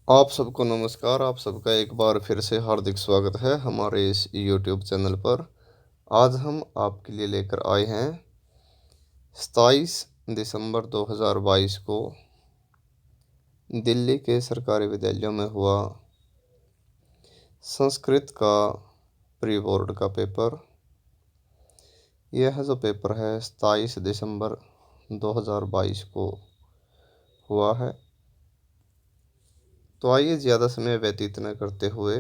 आप सबको नमस्कार। आप सबका एक बार फिर से हार्दिक स्वागत है हमारे इस यूट्यूब चैनल पर। आज हम आपके लिए लेकर आए हैं 27 दिसंबर 2022 को दिल्ली के सरकारी विद्यालयों में हुआ संस्कृत का प्री बोर्ड का पेपर। यह जो पेपर है 27 दिसंबर 2022 को हुआ है। तो आइए ज़्यादा समय व्यतीत न करते हुए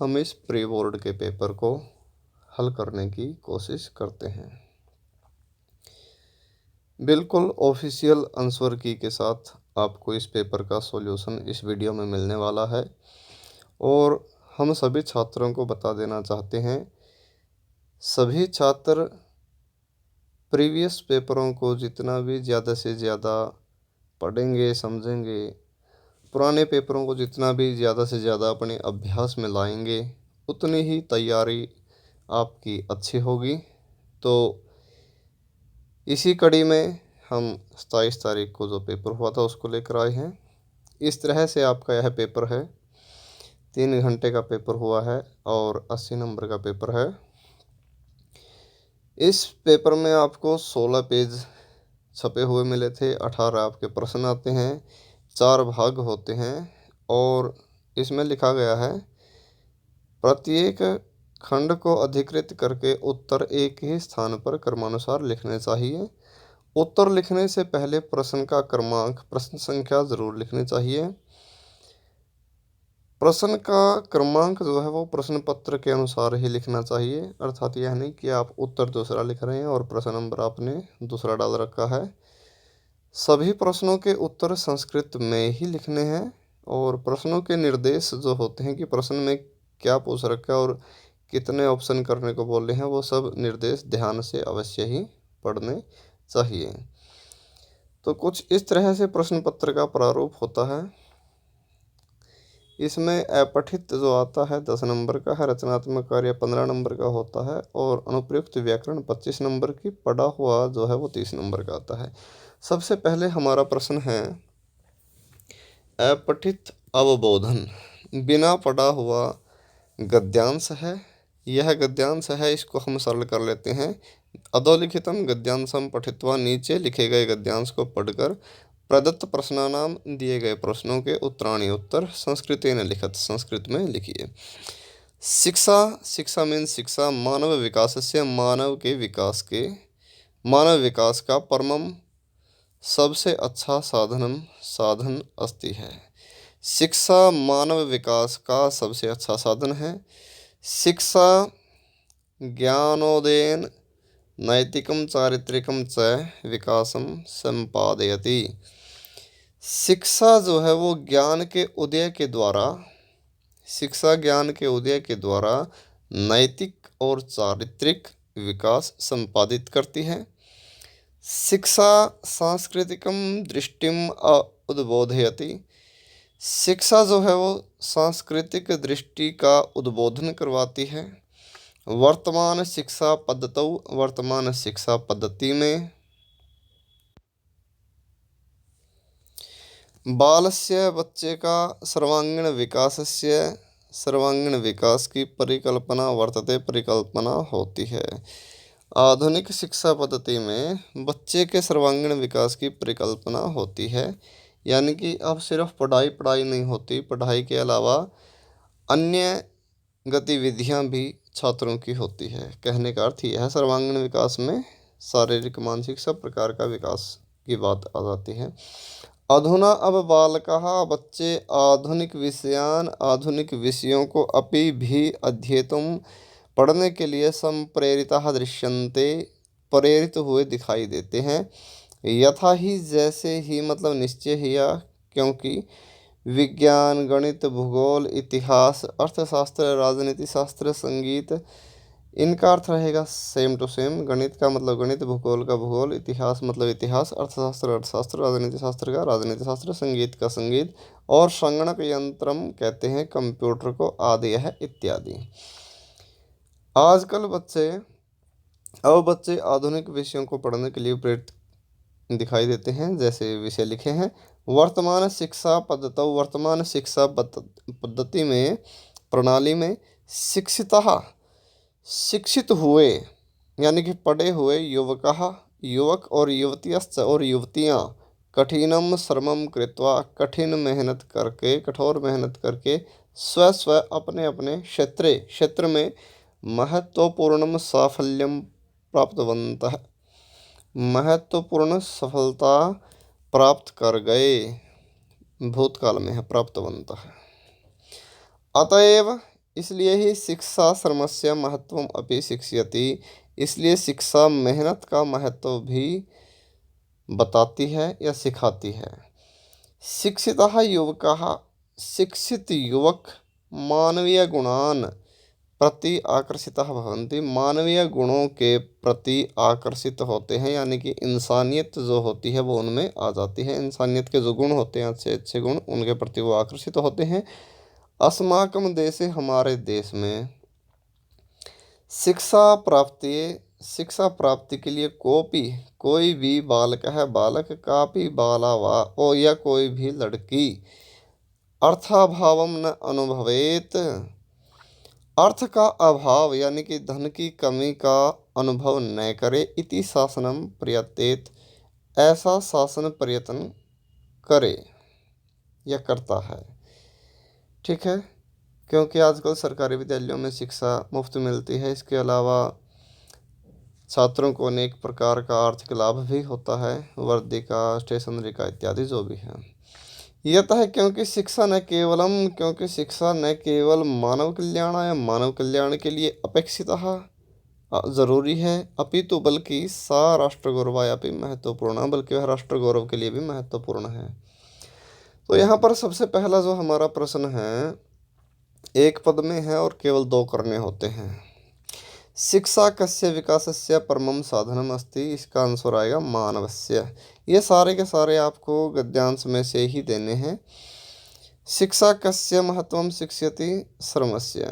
हम इस प्री बोर्ड के पेपर को हल करने की कोशिश करते हैं। बिल्कुल ऑफिशियल आंसर की के साथ आपको इस पेपर का सॉल्यूशन इस वीडियो में मिलने वाला है। और हम सभी छात्रों को बता देना चाहते हैं, सभी छात्र प्रीवियस पेपरों को जितना भी ज़्यादा से ज़्यादा पढ़ेंगे, समझेंगे, पुराने पेपरों को जितना भी ज़्यादा से ज़्यादा अपने अभ्यास में लाएंगे, उतनी ही तैयारी आपकी अच्छी होगी। तो इसी कड़ी में हम 27 तारीख को जो पेपर हुआ था उसको लेकर आए हैं। इस तरह से आपका यह पेपर है, 3 घंटे का पेपर हुआ है और 80 नंबर का पेपर है। इस पेपर में आपको 16 पेज छपे हुए मिले थे, 18 आपके प्रश्न आते हैं, 4 भाग होते हैं और इसमें लिखा गया है प्रत्येक खंड को अधिकृत करके उत्तर एक ही स्थान पर क्रमानुसार लिखने चाहिए। उत्तर लिखने से पहले प्रश्न का क्रमांक, प्रश्न संख्या जरूर लिखनी चाहिए। प्रश्न का क्रमांक जो है वो प्रश्न पत्र के अनुसार ही लिखना चाहिए, अर्थात यह नहीं कि आप उत्तर दूसरा लिख रहे हैं और प्रश्न नंबर आपने दूसरा डाल रखा है। सभी प्रश्नों के उत्तर संस्कृत में ही लिखने हैं और प्रश्नों के निर्देश जो होते हैं कि प्रश्न में क्या पूछ रखा है और कितने ऑप्शन करने को बोल रहे हैं, वो सब निर्देश ध्यान से अवश्य ही पढ़ने चाहिए। तो कुछ इस तरह से प्रश्न पत्र का प्रारूप होता है। इसमें अपठित जो आता है 10 नंबर का है, रचनात्मक कार्य 15 नंबर का होता है और अनुप्रयुक्त व्याकरण 25 नंबर की, पढ़ा हुआ जो है वो 30 नंबर का आता है। सबसे पहले हमारा प्रश्न है अपठित अवबोधन। बिना पढ़ा हुआ गद्यांश है। यह गद्यांश है, इसको हम सरल कर लेते हैं। अधोलिखितम गद्यांशम पठित्वा, नीचे लिखे गए गद्यांश को पढ़कर प्रदत्त प्रश्नानाम, दिए गए प्रश्नों के उत्तराणी उत्तर संस्कृतेन लिखत, संस्कृत में लिखिए। शिक्षा, शिक्षा मीन्स शिक्षा मानव विकास से, मानव के विकास के, मानव विकास का परमम सबसे अच्छा साधनम, साधन अस्ति है। शिक्षा मानव विकास का सबसे अच्छा साधन है। शिक्षा ज्ञानोदयन नैतिकम चारित्रिकम च विकासम संपादयति। शिक्षा जो है वो ज्ञान के उदय के द्वारा, शिक्षा ज्ञान के उदय के द्वारा नैतिक और चारित्रिक विकास संपादित करती है। शिक्षा सांस्कृतिकम दृष्टिम उद्बोधयति। शिक्षा जो है वो सांस्कृतिक दृष्टि का उद्बोधन करवाती है। वर्तमान शिक्षा पद्धतौ, वर्तमान शिक्षा पद्धति में बालस्य, बच्चे का सर्वांगीण विकासस्य, सर्वांगीण विकास की परिकल्पना वर्तते, परिकल्पना होती है। आधुनिक शिक्षा पद्धति में बच्चे के सर्वांगीण विकास की परिकल्पना होती है, यानी कि अब सिर्फ पढ़ाई पढ़ाई नहीं होती, पढ़ाई के अलावा अन्य गतिविधियां भी छात्रों की होती है। कहने का अर्थ यह है, सर्वांगीण विकास में शारीरिक, मानसिक सब प्रकार का विकास की बात आ जाती है। अधुना अब बालकाः, बच्चे आधुनिक विषयान, आधुनिक विषयों को अपि भी अध्येतुम, पढ़ने के लिए संप्रेरिताः दृश्यन्ते, प्रेरित हुए दिखाई देते हैं। यथा ही, जैसे ही, मतलब निश्चय ही, या क्योंकि विज्ञान, गणित, भूगोल, इतिहास, अर्थशास्त्र, राजनीति शास्त्र, संगीत, इनका अर्थ रहेगा सेम टू सेम। गणित का मतलब गणित, भूगोल का भूगोल, इतिहास मतलब इतिहास, अर्थशास्त्र अर्थशास्त्र, राजनीति शास्त्र का राजनीति शास्त्र, संगीत का संगीत, और संगणक यंत्रम कहते हैं कंप्यूटर को, आदि है इत्यादि। आजकल बच्चे आधुनिक विषयों को पढ़ने के लिए प्रेरित दिखाई देते हैं। जैसे विषय लिखे हैं वर्तमान शिक्षा पद्धति में, प्रणाली में शिक्षितः, शिक्षित हुए यानी कि पढ़े हुए युवक और युवतियश्च और युवतियाँ कठिनम श्रमम कृत्वा, कठिन मेहनत करके, कठोर मेहनत करके, स्व स्व अपने अपने क्षेत्र में महत्वपूर्ण साफल्यम प्राप्तवन्तः, महत्वपूर्ण सफलता प्राप्त कर गए, भूतकाल में है प्राप्तवन्तः। अतएव इसलिए ही शिक्षा श्रमस्य महत्वम अपि शिक्षयति, इसलिए शिक्षा मेहनत का महत्व भी बताती है या सिखाती है। शिक्षितः युवकः, शिक्षित युवक मानवीय गुणान प्रति आकर्षितः भवन्ति, मानवीय गुणों के प्रति आकर्षित होते हैं, यानी कि इंसानियत जो होती है वो उनमें आ जाती है। इंसानियत के जो गुण होते हैं, अच्छे अच्छे गुण, उनके प्रति वो आकर्षित होते हैं। अस्माकं देशे, हमारे देश में शिक्षा प्राप्ति के लिए कोई भी बालक है, बालक कापि बाला वा ओ, या कोई भी लड़की अर्थाभावम न अनुभवेत, अर्थ का अभाव यानी कि धन की कमी का अनुभव न करे, इति शासनम प्रयतेत, ऐसा शासन प्रयत्न करे या करता है। ठीक है, क्योंकि आजकल सरकारी विद्यालयों में शिक्षा मुफ्त मिलती है, इसके अलावा छात्रों को अनेक प्रकार का आर्थिक लाभ भी होता है, वर्दी का, स्टेशनरी का इत्यादि जो भी है। यह है क्योंकि शिक्षा न केवल मानव कल्याण के लिए अपेक्षित जरूरी है, अपितु बल्कि सा राष्ट्र गौरवायापि महत्वपूर्ण, बल्कि वह राष्ट्र गौरव के लिए भी महत्वपूर्ण है। तो यहाँ पर सबसे पहला जो हमारा प्रश्न है, एक पद में है और केवल 2 करने होते हैं। शिक्षा कस्य विकासस्य परमम साधनम अस्ति, इसका आंसर आएगा मानवस्य। ये सारे के सारे आपको गद्यांश में से ही देने हैं। शिक्षा कस्य महत्वम शिक्षयति, श्रमस्य।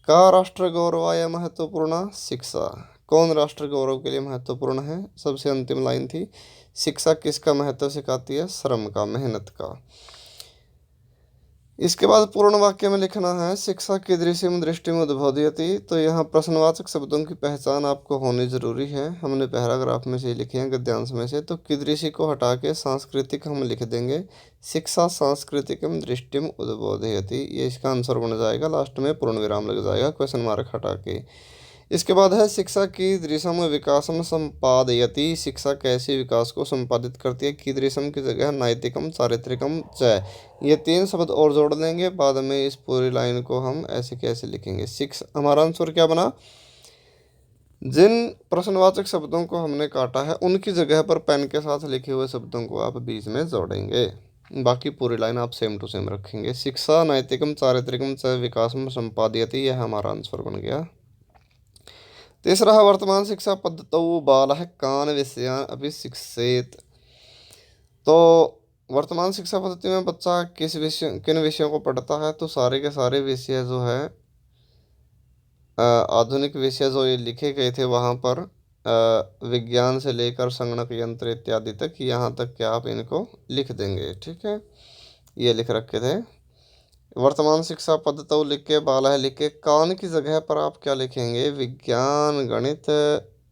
का राष्ट्र गौरवाय महत्वपूर्ण, शिक्षा। कौन राष्ट्र गौरव के लिए महत्वपूर्ण है, सबसे अंतिम लाइन थी। शिक्षा किसका महत्व सिखाती है, श्रम का, मेहनत का। इसके बाद पूर्ण वाक्य में लिखना है शिक्षा कीदृशीम दृष्टिम उद्बोधयति, तो यहाँ प्रश्नवाचक शब्दों की पहचान आपको होनी जरूरी है। हमने पैराग्राफ में से लिखे हैं, गद्यांश में से। तो कीदृशी को हटा के सांस्कृतिक हम लिख देंगे, शिक्षा सांस्कृतिकम दृष्टिम उद्बोधयति, ये इसका आंसर बन जाएगा। लास्ट में पूर्ण विराम लग जाएगा क्वेश्चन मार्क हटा के। इसके बाद है शिक्षा कीदृशम विकासम संपादयति, शिक्षा कैसे विकास को संपादित करती है। कीदृशम की जगह नैतिकम, चारित्रिकम च, ये 3 शब्द और जोड़ लेंगे। बाद में इस पूरी लाइन को हम ऐसे कैसे लिखेंगे। हमारा आंसर क्या बना, जिन प्रश्नवाचक शब्दों को हमने काटा है उनकी जगह पर पेन के साथ लिखे हुए शब्दों को आप बीच में जोड़ेंगे, बाकी पूरी लाइन आप सेम टू सेम रखेंगे। शिक्षा नैतिकम चारित्रिकम च विकासम संपादयति, यह हमारा आंसर बन गया। तीसरा है वर्तमान शिक्षा पद्धतौ बालः कान विषयान् अपि शिक्षेत, तो वर्तमान शिक्षा पद्धति में बच्चा किन विषयों को पढ़ता है, तो सारे के सारे विषय जो है आधुनिक विषय जो ये लिखे गए थे वहाँ पर विज्ञान से लेकर संगणक यंत्र इत्यादि तक, यहाँ तक के आप इनको लिख देंगे। ठीक है, ये लिख रखे थे। वर्तमान शिक्षा पद्धतौ लिख के, बालः लिख के, कान की जगह पर आप क्या लिखेंगे, विज्ञान, गणित,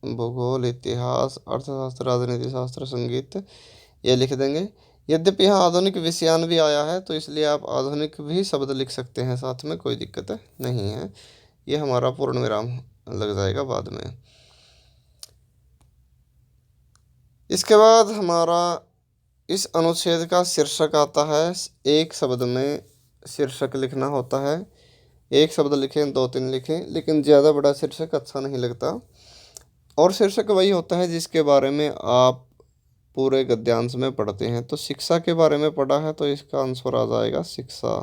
भूगोल, इतिहास, अर्थशास्त्र, राजनीति शास्त्र, संगीत, ये लिख देंगे। यद्यपि यहाँ आधुनिक विषयान भी आया है, तो इसलिए आप आधुनिक भी शब्द लिख सकते हैं साथ में, कोई दिक्कत नहीं है। ये हमारा पूर्ण विराम लग जाएगा बाद में। इसके बाद हमारा इस अनुच्छेद का शीर्षक आता है। एक शब्द में शीर्षक लिखना होता है, एक शब्द लिखें, 2-3 लिखें, लेकिन ज़्यादा बड़ा शीर्षक अच्छा नहीं लगता। और शीर्षक वही होता है जिसके बारे में आप पूरे गद्यांश में पढ़ते हैं। तो शिक्षा के बारे में पढ़ा है, तो इसका आंसर आ जाएगा शिक्षा।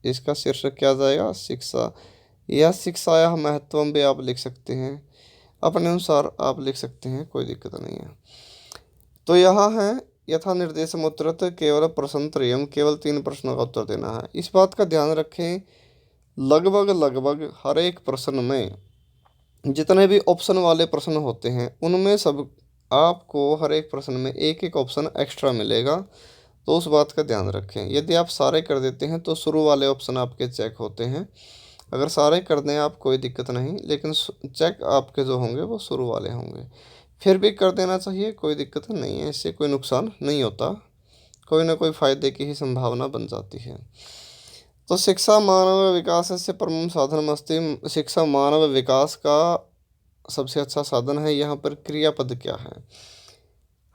इसका शीर्षक क्या आ जाएगा, शिक्षा। या शिक्षाया महत्वम भी आप लिख सकते हैं, अपने अनुसार आप लिख सकते हैं, कोई दिक्कत नहीं है। तो यहाँ है यथा निर्देशम उत्तरत, केवल प्रश्न त्रयम, केवल 3 प्रश्नों का उत्तर देना है। इस बात का ध्यान रखें, लगभग हर एक प्रश्न में जितने भी ऑप्शन वाले प्रश्न होते हैं उनमें सब आपको हर एक प्रश्न में एक एक ऑप्शन एक्स्ट्रा मिलेगा। तो उस बात का ध्यान रखें। यदि आप सारे कर देते हैं तो शुरू वाले ऑप्शन आपके चेक होते हैं। अगर सारे कर दें आप कोई दिक्कत नहीं, लेकिन चेक आपके जो होंगे वो शुरू वाले होंगे। फिर भी कर देना चाहिए, कोई दिक्कत नहीं है, इससे कोई नुकसान नहीं होता, कोई ना कोई फायदे की ही संभावना बन जाती है। तो शिक्षा मानव विकास से परम साधन मस्ती, शिक्षा मानव विकास का सबसे अच्छा साधन है। यहाँ पर क्रियापद क्या है,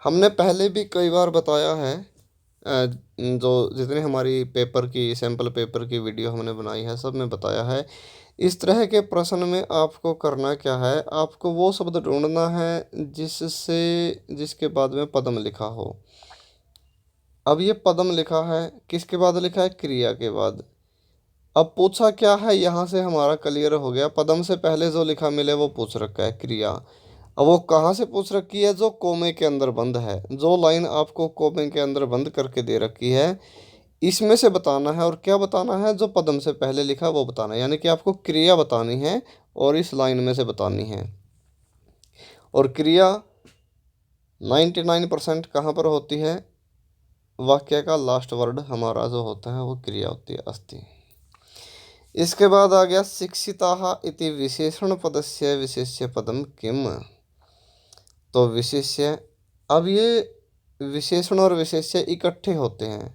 हमने पहले भी कई बार बताया है। जो जितने हमारी पेपर की सैम्पल पेपर की वीडियो हमने बनाई है सब में बताया है। इस तरह के प्रश्न में आपको करना क्या है, आपको वो शब्द ढूंढना है जिससे जिसके बाद में पदम लिखा हो। अब ये पदम लिखा है, किसके बाद लिखा है, क्रिया के बाद। अब पूछा क्या है, यहाँ से हमारा क्लियर हो गया, पदम से पहले जो लिखा मिले वो पूछ रखा है क्रिया। अब वो कहाँ से पूछ रखी है, जो कोमे के अंदर बंद है, जो लाइन आपको कोमे के अंदर बंद करके दे रखी है, इसमें से बताना है। और क्या बताना है, जो पदम से पहले लिखा है वो बताना है, यानी कि आपको क्रिया बतानी है और इस लाइन में से बतानी है। और क्रिया 99% कहाँ पर होती है, वाक्य का लास्ट वर्ड हमारा जो होता है वो क्रिया होती है, अस्ति। इसके बाद आ गया शिक्षिताः इति विशेषण पदस्य विशेष्य पदम किम। तो विशेष्य, अब ये विशेषण और विशेष्य इकट्ठे होते हैं,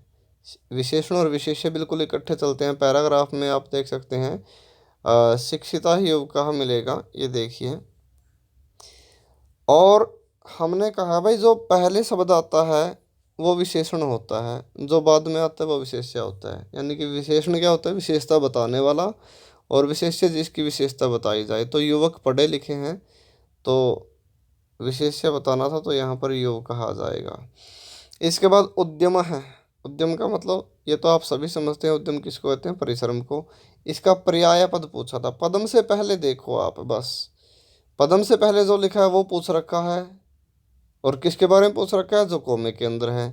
विशेषण और विशेष्य बिल्कुल इकट्ठे चलते हैं। पैराग्राफ में आप देख सकते हैं शिक्षिता ही युवका मिलेगा, ये देखिए। और हमने कहा भाई जो पहले शब्द आता है वो विशेषण होता है, जो बाद में आता है वो विशेष्य होता है। यानी कि विशेषण क्या होता है, विशेषता बताने वाला, और विशेष्य जिसकी विशेषता बताई जाए। तो युवक पढ़े लिखे हैं तो विशेष्य बताना था, तो यहाँ पर युवक कहा जाएगा। इसके बाद उद्यम है, उद्यम का मतलब ये तो आप सभी समझते हैं, उद्यम किसको कहते हैं, परिश्रम को। इसका पर्याय पद पूछा था, पदम से पहले देखो आप बस, पदम से पहले जो लिखा है वो पूछ रखा है, और किसके बारे में पूछ रखा है, जो कोमे के अंदर है।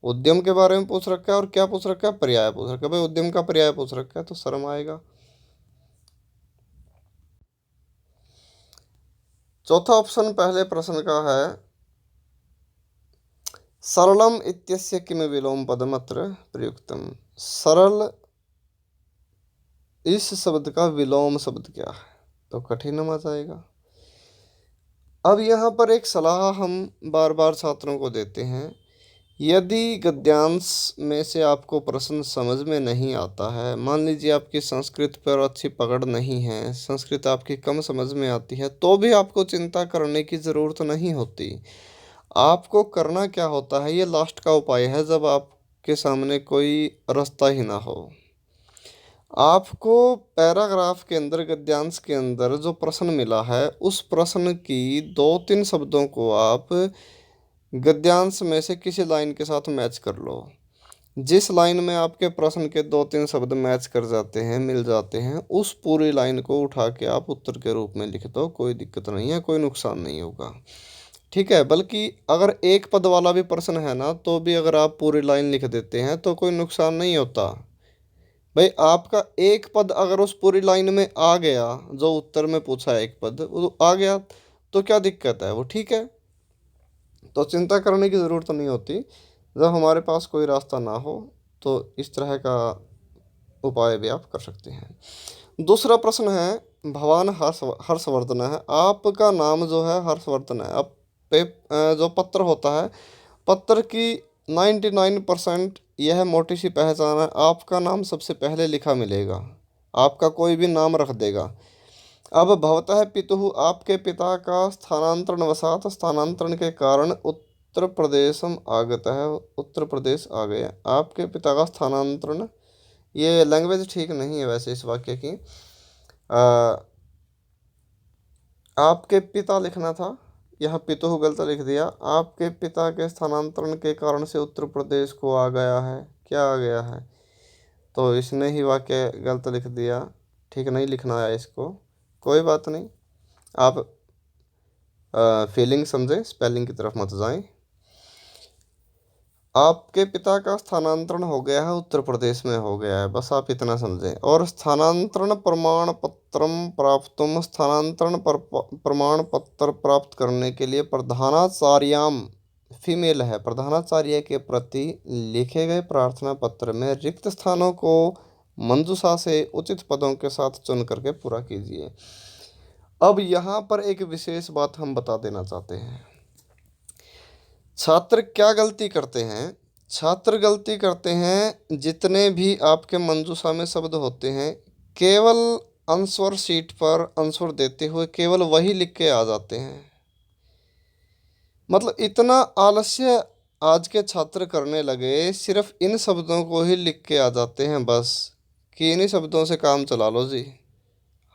उद्यम के बारे में पूछ रखा है, और क्या पूछ रखा है, पर्याय पूछ रखा है। भाई उद्यम का पर्याय पूछ रखा है तो शर्म आएगा। चौथा ऑप्शन पहले प्रश्न का है, सरलम इत्यस्य किम विलोम पदम अत्र प्रयुक्तम। सरल इस शब्द का विलोम शब्द क्या है, तो कठिनम आ जाएगा। अब यहाँ पर एक सलाह हम बार बार छात्रों को देते हैं, यदि गद्यांश में से आपको प्रश्न समझ में नहीं आता है, मान लीजिए आपकी संस्कृत पर अच्छी पकड़ नहीं है, संस्कृत आपकी कम समझ में आती है, तो भी आपको चिंता करने की ज़रूरत नहीं होती। आपको करना क्या होता है, ये लास्ट का उपाय है, जब आपके सामने कोई रास्ता ही ना हो। आपको पैराग्राफ के अंदर गद्यांश के अंदर जो प्रश्न मिला है उस प्रश्न की 2-3 शब्दों को आप गद्यांश में से किसी लाइन के साथ मैच कर लो। जिस लाइन में आपके प्रश्न के 2-3 शब्द मैच कर जाते हैं, मिल जाते हैं, उस पूरी लाइन को उठा के आप उत्तर के रूप में लिख दो, कोई दिक्कत नहीं है, कोई नुकसान नहीं होगा। ठीक है, बल्कि अगर एक पद वाला भी प्रश्न है ना, तो भी अगर आप पूरी लाइन लिख देते हैं तो कोई नुकसान नहीं होता। भाई आपका एक पद अगर उस पूरी लाइन में आ गया, जो उत्तर में पूछा है एक पद वो आ गया, तो क्या दिक्कत है, वो ठीक है। तो चिंता करने की ज़रूरत नहीं होती। जब हमारे पास कोई रास्ता ना हो तो इस तरह का उपाय भी आप कर सकते हैं। दूसरा प्रश्न है, भगवान हर्षवर्धन है, आपका नाम जो है हर्षवर्धन है। अब जो पत्र होता है, पत्र की 99% यह मोटी सी पहचान है, आपका नाम सबसे पहले लिखा मिलेगा, आपका कोई भी नाम रख देगा। अब भवतः पितुः, आपके पिता का स्थानांतरण वसात, स्थानांतरण के कारण उत्तर प्रदेशम आगत है, उत्तर प्रदेश आ गया। आपके पिता का स्थानांतरण, ये लैंग्वेज ठीक नहीं है वैसे इस वाक्य की। आपके पिता लिखना था, यहाँ पितुः गलत लिख दिया। आपके पिता के स्थानांतरण के कारण से उत्तर प्रदेश को आ गया है, क्या आ गया है, तो इसने ही वाक्य गलत लिख दिया, ठीक नहीं लिखना है इसको, कोई बात नहीं। आप फीलिंग समझें, स्पेलिंग की तरफ मत जाएं। आपके पिता का स्थानांतरण हो गया है, उत्तर प्रदेश में हो गया है, बस आप इतना समझें। और स्थानांतरण प्रमाण पत्रम प्राप्तुम, स्थानांतरण प्रमाण पत्र प्राप्त करने के लिए प्रधानाचार्याम फीमेल है, प्रधानाचार्य के प्रति लिखे गए प्रार्थना पत्र में रिक्त स्थानों को मंजूषा से उचित पदों के साथ चुन करके पूरा कीजिए। अब यहाँ पर एक विशेष बात हम बता देना चाहते हैं। छात्र क्या गलती करते हैं? छात्र गलती करते हैं, जितने भी आपके मंजूषा में शब्द होते हैं, केवल आंसर शीट पर आंसर देते हुए केवल वही लिख के आ जाते हैं। मतलब इतना आलस्य आज के छात्र करने लगे, सिर्फ इन शब्दों को ही लिख के आ जाते हैं बस, कि इन्हीं शब्दों से काम चला लो जी,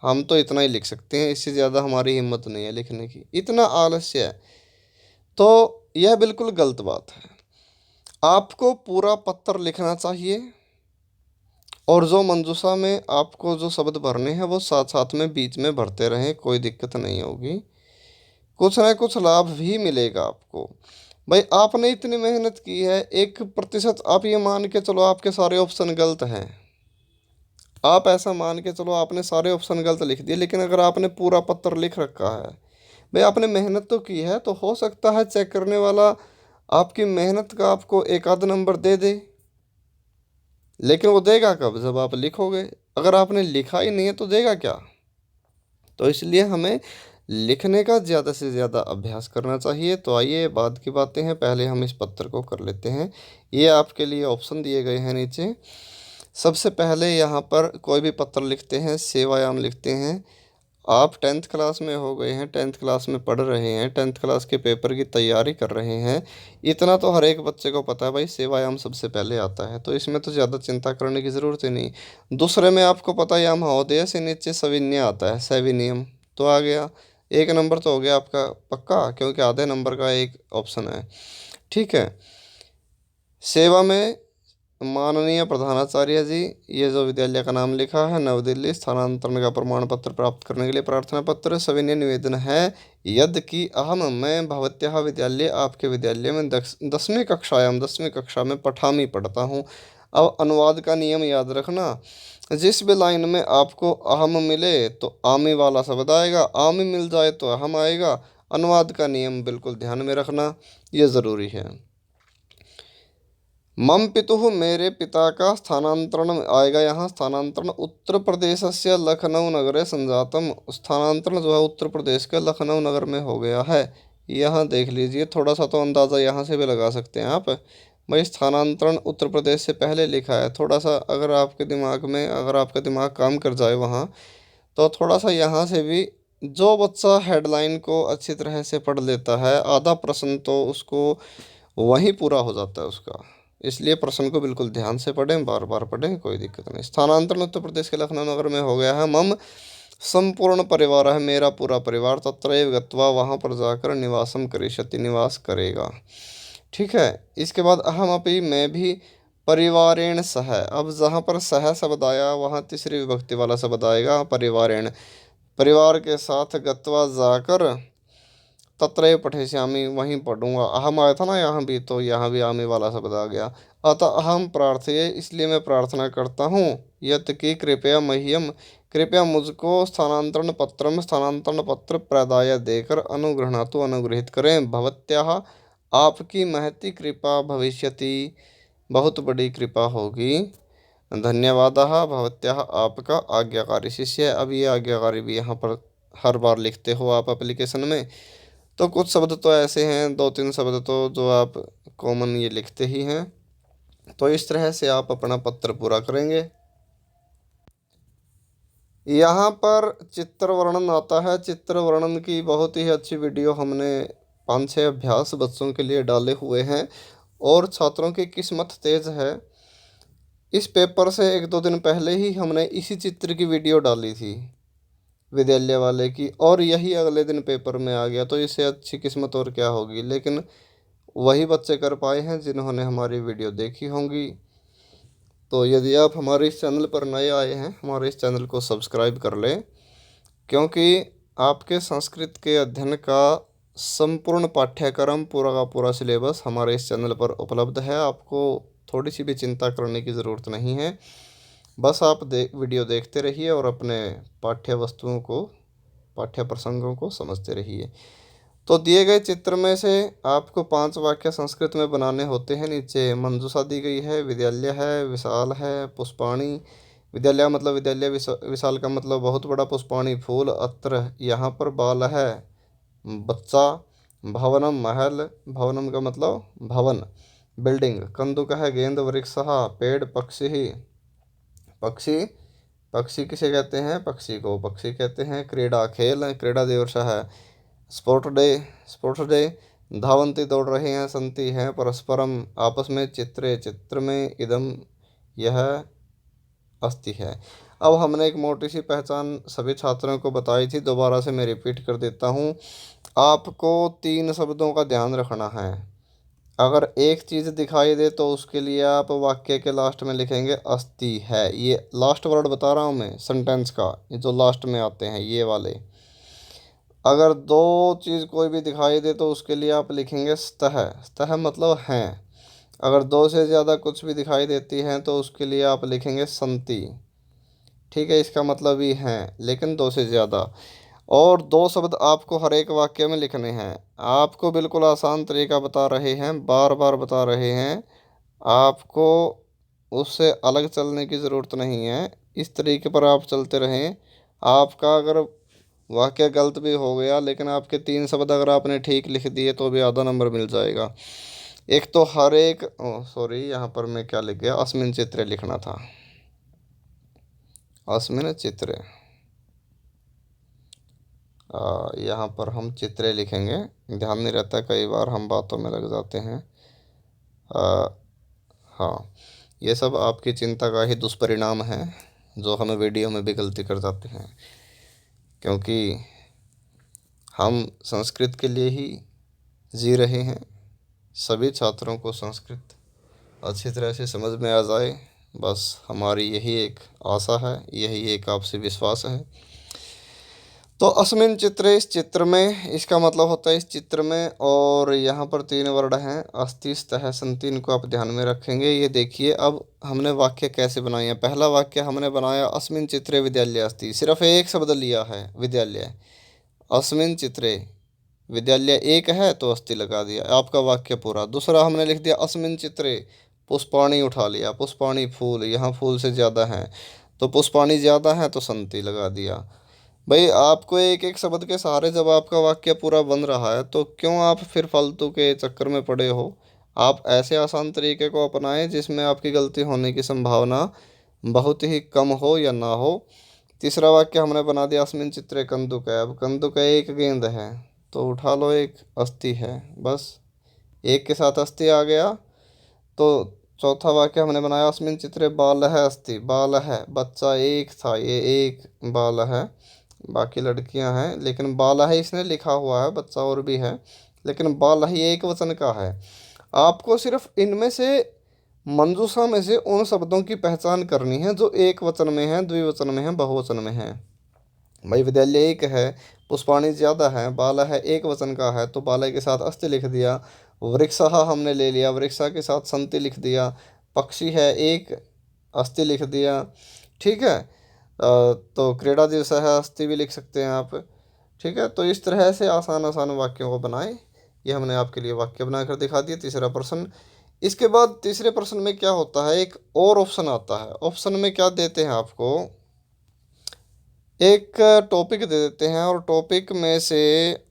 हम तो इतना ही लिख सकते हैं, इससे ज़्यादा हमारी हिम्मत नहीं है लिखने की, इतना आलस्य है। तो यह बिल्कुल गलत बात है। आपको पूरा पत्र लिखना चाहिए, और जो मंजूषा में आपको जो शब्द भरने हैं वो साथ साथ में बीच में भरते रहें, कोई दिक्कत नहीं होगी, कुछ ना कुछ लाभ भी मिलेगा आपको। भाई आपने इतनी मेहनत की है, 1% आप ये मान के चलो आपके सारे ऑप्शन गलत हैं, आप ऐसा मान के चलो आपने सारे ऑप्शन गलत लिख दिए, लेकिन अगर आपने पूरा पत्र लिख रखा है, भाई आपने मेहनत तो की है, तो हो सकता है चेक करने वाला आपकी मेहनत का आपको एक आध नंबर दे दे, लेकिन वो देगा कब? जब आप लिखोगे। अगर आपने लिखा ही नहीं है तो देगा क्या? तो इसलिए हमें लिखने का ज़्यादा से ज़्यादा अभ्यास करना चाहिए। तो आइए बाद की बातें हैं, पहले हम इस पत्र को कर लेते हैं। ये आपके लिए ऑप्शन दिए गए हैं नीचे। सबसे पहले यहाँ पर कोई भी पत्र लिखते हैं, सेवायाम लिखते हैं। आप 10th क्लास में हो गए हैं, 10th क्लास में पढ़ रहे हैं, 10th क्लास के पेपर की तैयारी कर रहे हैं, इतना तो हर एक बच्चे को पता है भाई, सेवायाम सबसे पहले आता है, तो इसमें तो ज़्यादा चिंता करने की ज़रूरत ही नहीं। दूसरे में आपको पता है यहाँ महोदय से नीचे सविनय आता है, सविनियम तो आ गया, 1 नंबर तो हो गया आपका पक्का, क्योंकि आधे नंबर का एक ऑप्शन है। ठीक है। सेवा में माननीय प्रधानाचार्य जी, ये जो विद्यालय का नाम लिखा है, नव दिल्ली, स्थानांतरण का प्रमाण पत्र प्राप्त करने के लिए प्रार्थना पत्र। सविनय निवेदन है यद कि अहम मैं भवत्याः विद्यालय, आपके विद्यालय में 10वीं कक्षा में पठामी पढ़ता हूँ। अब अनुवाद का नियम याद रखना, जिस भी लाइन में आपको अहम मिले तो आमी वाला शब्द आएगा, आमी मिल जाए तो अहम आएगा। अनुवाद का नियम बिल्कुल ध्यान में रखना, ये ज़रूरी है। मम पितुः, मेरे पिता का स्थानांतरण आएगा यहाँ, स्थानांतरण उत्तर प्रदेश से लखनऊ नगरे संजातम, स्थानांतरण जो है उत्तर प्रदेश के लखनऊ नगर में हो गया है। यहाँ देख लीजिए, थोड़ा सा तो अंदाज़ा यहाँ से भी लगा सकते हैं आप। भाई स्थानांतरण उत्तर प्रदेश से पहले लिखा है, थोड़ा सा अगर आपके दिमाग में, अगर आपका दिमाग काम कर जाए वहाँ, तो थोड़ा सा यहाँ से भी, जो बच्चा हेडलाइन को अच्छी तरह से पढ़ लेता है, आधा प्रश्न तो उसको वहीं पूरा हो जाता है उसका। इसलिए प्रश्न को बिल्कुल ध्यान से पढ़ें, बार बार पढ़ें, कोई दिक्कत नहीं। स्थानांतरण उत्तर प्रदेश के लखनऊ नगर में हो गया है। मम संपूर्ण परिवार है, मेरा पूरा परिवार, तत्रैव गत्वा, वहाँ पर जाकर निवासम करिष्यति, निवास करेगा। ठीक है। इसके बाद अहम अपि, मैं भी, परिवारेण सह, अब जहाँ पर सह शब्द आया वहाँ तीसरी विभक्ति वाला शब्द आएगा, परिवारेण, परिवार के साथ, गत्वा जाकर, तत्रैव पठिष्यामि, वहीं पढ़ूंगा। अहम आया था ना यहाँ भी, तो यहाँ भी आमी वाला शब्द आ गया। अतः अहम प्रार्थये, इसलिए मैं प्रार्थना करता हूँ, यत कि कृपया मह्यम, कृपया मुझको स्थानांतरण पत्र प्रदाय देकर अनुगृह्णातु, अनुग्रहित करें। भवत्याः, आपकी महती कृपा भविष्यति, बहुत बड़ी कृपा होगी। धन्यवादः भवत्याः, आपका आज्ञाकारी शिष्य। अब ये आज्ञाकारी भी यहाँ पर हर बार लिखते हो आप एप्लीकेशन में, तो कुछ शब्द तो ऐसे हैं, 2-3 शब्द तो जो आप कॉमन ये लिखते ही हैं। तो इस तरह से आप अपना पत्र पूरा करेंगे। यहाँ पर चित्र वर्णन आता है। चित्र वर्णन की बहुत ही अच्छी वीडियो हमने 5-6 अभ्यास बच्चों के लिए डाले हुए हैं, और छात्रों की किस्मत तेज है, इस पेपर से 1-2 दिन पहले ही हमने इसी चित्र की वीडियो डाली थी विद्यालय वाले की, और यही अगले दिन पेपर में आ गया, तो इससे अच्छी किस्मत और क्या होगी। लेकिन वही बच्चे कर पाए हैं जिन्होंने हमारी वीडियो देखी होंगी। तो यदि आप हमारे इस चैनल पर नए आए हैं, हमारे इस चैनल को सब्सक्राइब कर लें, क्योंकि आपके संस्कृत के अध्ययन का संपूर्ण पाठ्यक्रम, पूरा का पूरा सिलेबस हमारे इस चैनल पर उपलब्ध है। आपको थोड़ी सी भी चिंता करने की ज़रूरत नहीं है, बस आप वीडियो देखते रहिए और अपने पाठ्य वस्तुओं को, पाठ्य प्रसंगों को समझते रहिए। तो दिए गए चित्र में से आपको 5 वाक्य संस्कृत में बनाने होते हैं। नीचे मंजूषा दी गई है, विद्यालय है, विशाल है, पुष्पाणी। विद्यालय मतलब विद्यालय, विशाल का मतलब बहुत बड़ा, पुष्पाणी फूल, अत्र यहाँ पर, बाल है बच्चा, भवनम महल, भवनम का मतलब भवन बिल्डिंग, कंदुक है गेंद, वृक्षः पेड़, पक्षी ही पक्षी, पक्षी किसे कहते हैं, पक्षी को पक्षी कहते हैं, क्रीड़ा खेल, क्रीड़ा दिवस है स्पोर्ट डे, स्पोर्ट्स डे, धावंती दौड़ रहे हैं, संति हैं परस्परम आपस में, चित्रे चित्र में, इदम यह अस्ति है। अब हमने एक मोटी सी पहचान सभी छात्रों को बताई थी, दोबारा से मैं रिपीट कर देता हूँ। आपको 3 शब्दों का ध्यान रखना है। अगर एक चीज़ दिखाई दे तो उसके लिए आप वाक्य के लास्ट में लिखेंगे अस्ति है। ये लास्ट वर्ड बता रहा हूँ मैं सेंटेंस का, ये जो लास्ट में आते हैं ये वाले। अगर 2 चीज़ कोई भी दिखाई दे तो उसके लिए आप लिखेंगे स्तः, स्तः मतलब हैं। अगर 2 से ज़्यादा कुछ भी दिखाई देती हैं तो उसके लिए आप लिखेंगे संति। ठीक है, इसका मतलब ही हैं लेकिन 2 से ज़्यादा। और 2 शब्द आपको हर एक वाक्य में लिखने हैं। आपको बिल्कुल आसान तरीका बता रहे हैं, बार बार बता रहे हैं, आपको उससे अलग चलने की ज़रूरत नहीं है। इस तरीके पर आप चलते रहें। आपका अगर वाक्य गलत भी हो गया लेकिन आपके 3 शब्द अगर आपने ठीक लिख दिए तो भी आधा नंबर मिल जाएगा। एक तो हर एक, सॉरी यहाँ पर मैं क्या लिख गया, अस्मिन चित्रे लिखना था, अस्मिन चित्रे, यहाँ पर हम चित्रे लिखेंगे, ध्यान नहीं रहता, कई बार हम बातों में लग जाते हैं। हाँ, ये सब आपकी चिंता का ही दुष्परिणाम है, जो हमें वीडियो में भी गलती कर जाते हैं, क्योंकि हम संस्कृत के लिए ही जी रहे हैं। सभी छात्रों को संस्कृत अच्छी तरह से समझ में आ जाए, बस हमारी यही एक आशा है, यही एक आपसे विश्वास है। तो अस्मिन चित्रे, इस चित्र में, इसका मतलब होता है इस चित्र में। और यहाँ पर 3 वर्ड हैं अस्ति, स्तः, संति, इनको आप ध्यान में रखेंगे। ये देखिए अब हमने वाक्य कैसे बनाए हैं। पहला वाक्य हमने बनाया अस्मिन चित्रे विद्यालय अस्ति, सिर्फ एक शब्द लिया है विद्यालय, अस्मिन चित्रे विद्यालय एक है तो अस्ति लगा दिया, आपका वाक्य पूरा। दूसरा हमने लिख दिया अस्मिन चित्रे पुष्पाणी, उठा लिया, पुष्पाणी फूल, यहाँ फूल से ज़्यादा हैं तो पुष्पाणी ज़्यादा है तो संति लगा दिया। भाई आपको एक एक शब्द के सहारे जब आपका वाक्य पूरा बन रहा है तो क्यों आप फिर फालतू के चक्कर में पड़े हो। आप ऐसे आसान तरीके को अपनाएं जिसमें आपकी गलती होने की संभावना बहुत ही कम हो या ना हो। तीसरा वाक्य हमने बना दिया अस्मिन चित्रे कंदुक है, अब कंदुक है एक गेंद है तो उठा लो एक अस्थि है, बस एक के साथ अस्थि आ गया। तो चौथा वाक्य हमने बनाया अस्मिन चित्रे बाल है अस्थि, बाल है बच्चा एक था, ये एक बाल है, बाकी लड़कियां हैं लेकिन बाला है इसने लिखा हुआ है, बच्चा और भी है लेकिन बाला ही एक वचन का है। आपको सिर्फ इनमें से मंजूषा में से उन शब्दों की पहचान करनी है जो एक वचन में है, द्विवचन में है, बहुवचन में है। भाई विद्यालय एक है, पुष्पाणी ज़्यादा है, बाला है एक वचन का है तो बाला के साथ अस्थि लिख दिया। वृक्षः हमने ले लिया, वृक्षा के साथ संति लिख दिया। पक्षी है एक, अस्थि लिख दिया। ठीक है, तो क्रीड़ा दिवस है, अस्थि भी लिख सकते हैं आप। ठीक है, तो इस तरह से आसान आसान वाक्यों को बनाएं। ये हमने आपके लिए वाक्य बनाकर दिखा दिया। तीसरा प्रश्न, इसके बाद तीसरे प्रश्न में क्या होता है, एक और ऑप्शन आता है। ऑप्शन में क्या देते हैं आपको, एक टॉपिक दे देते हैं और टॉपिक में से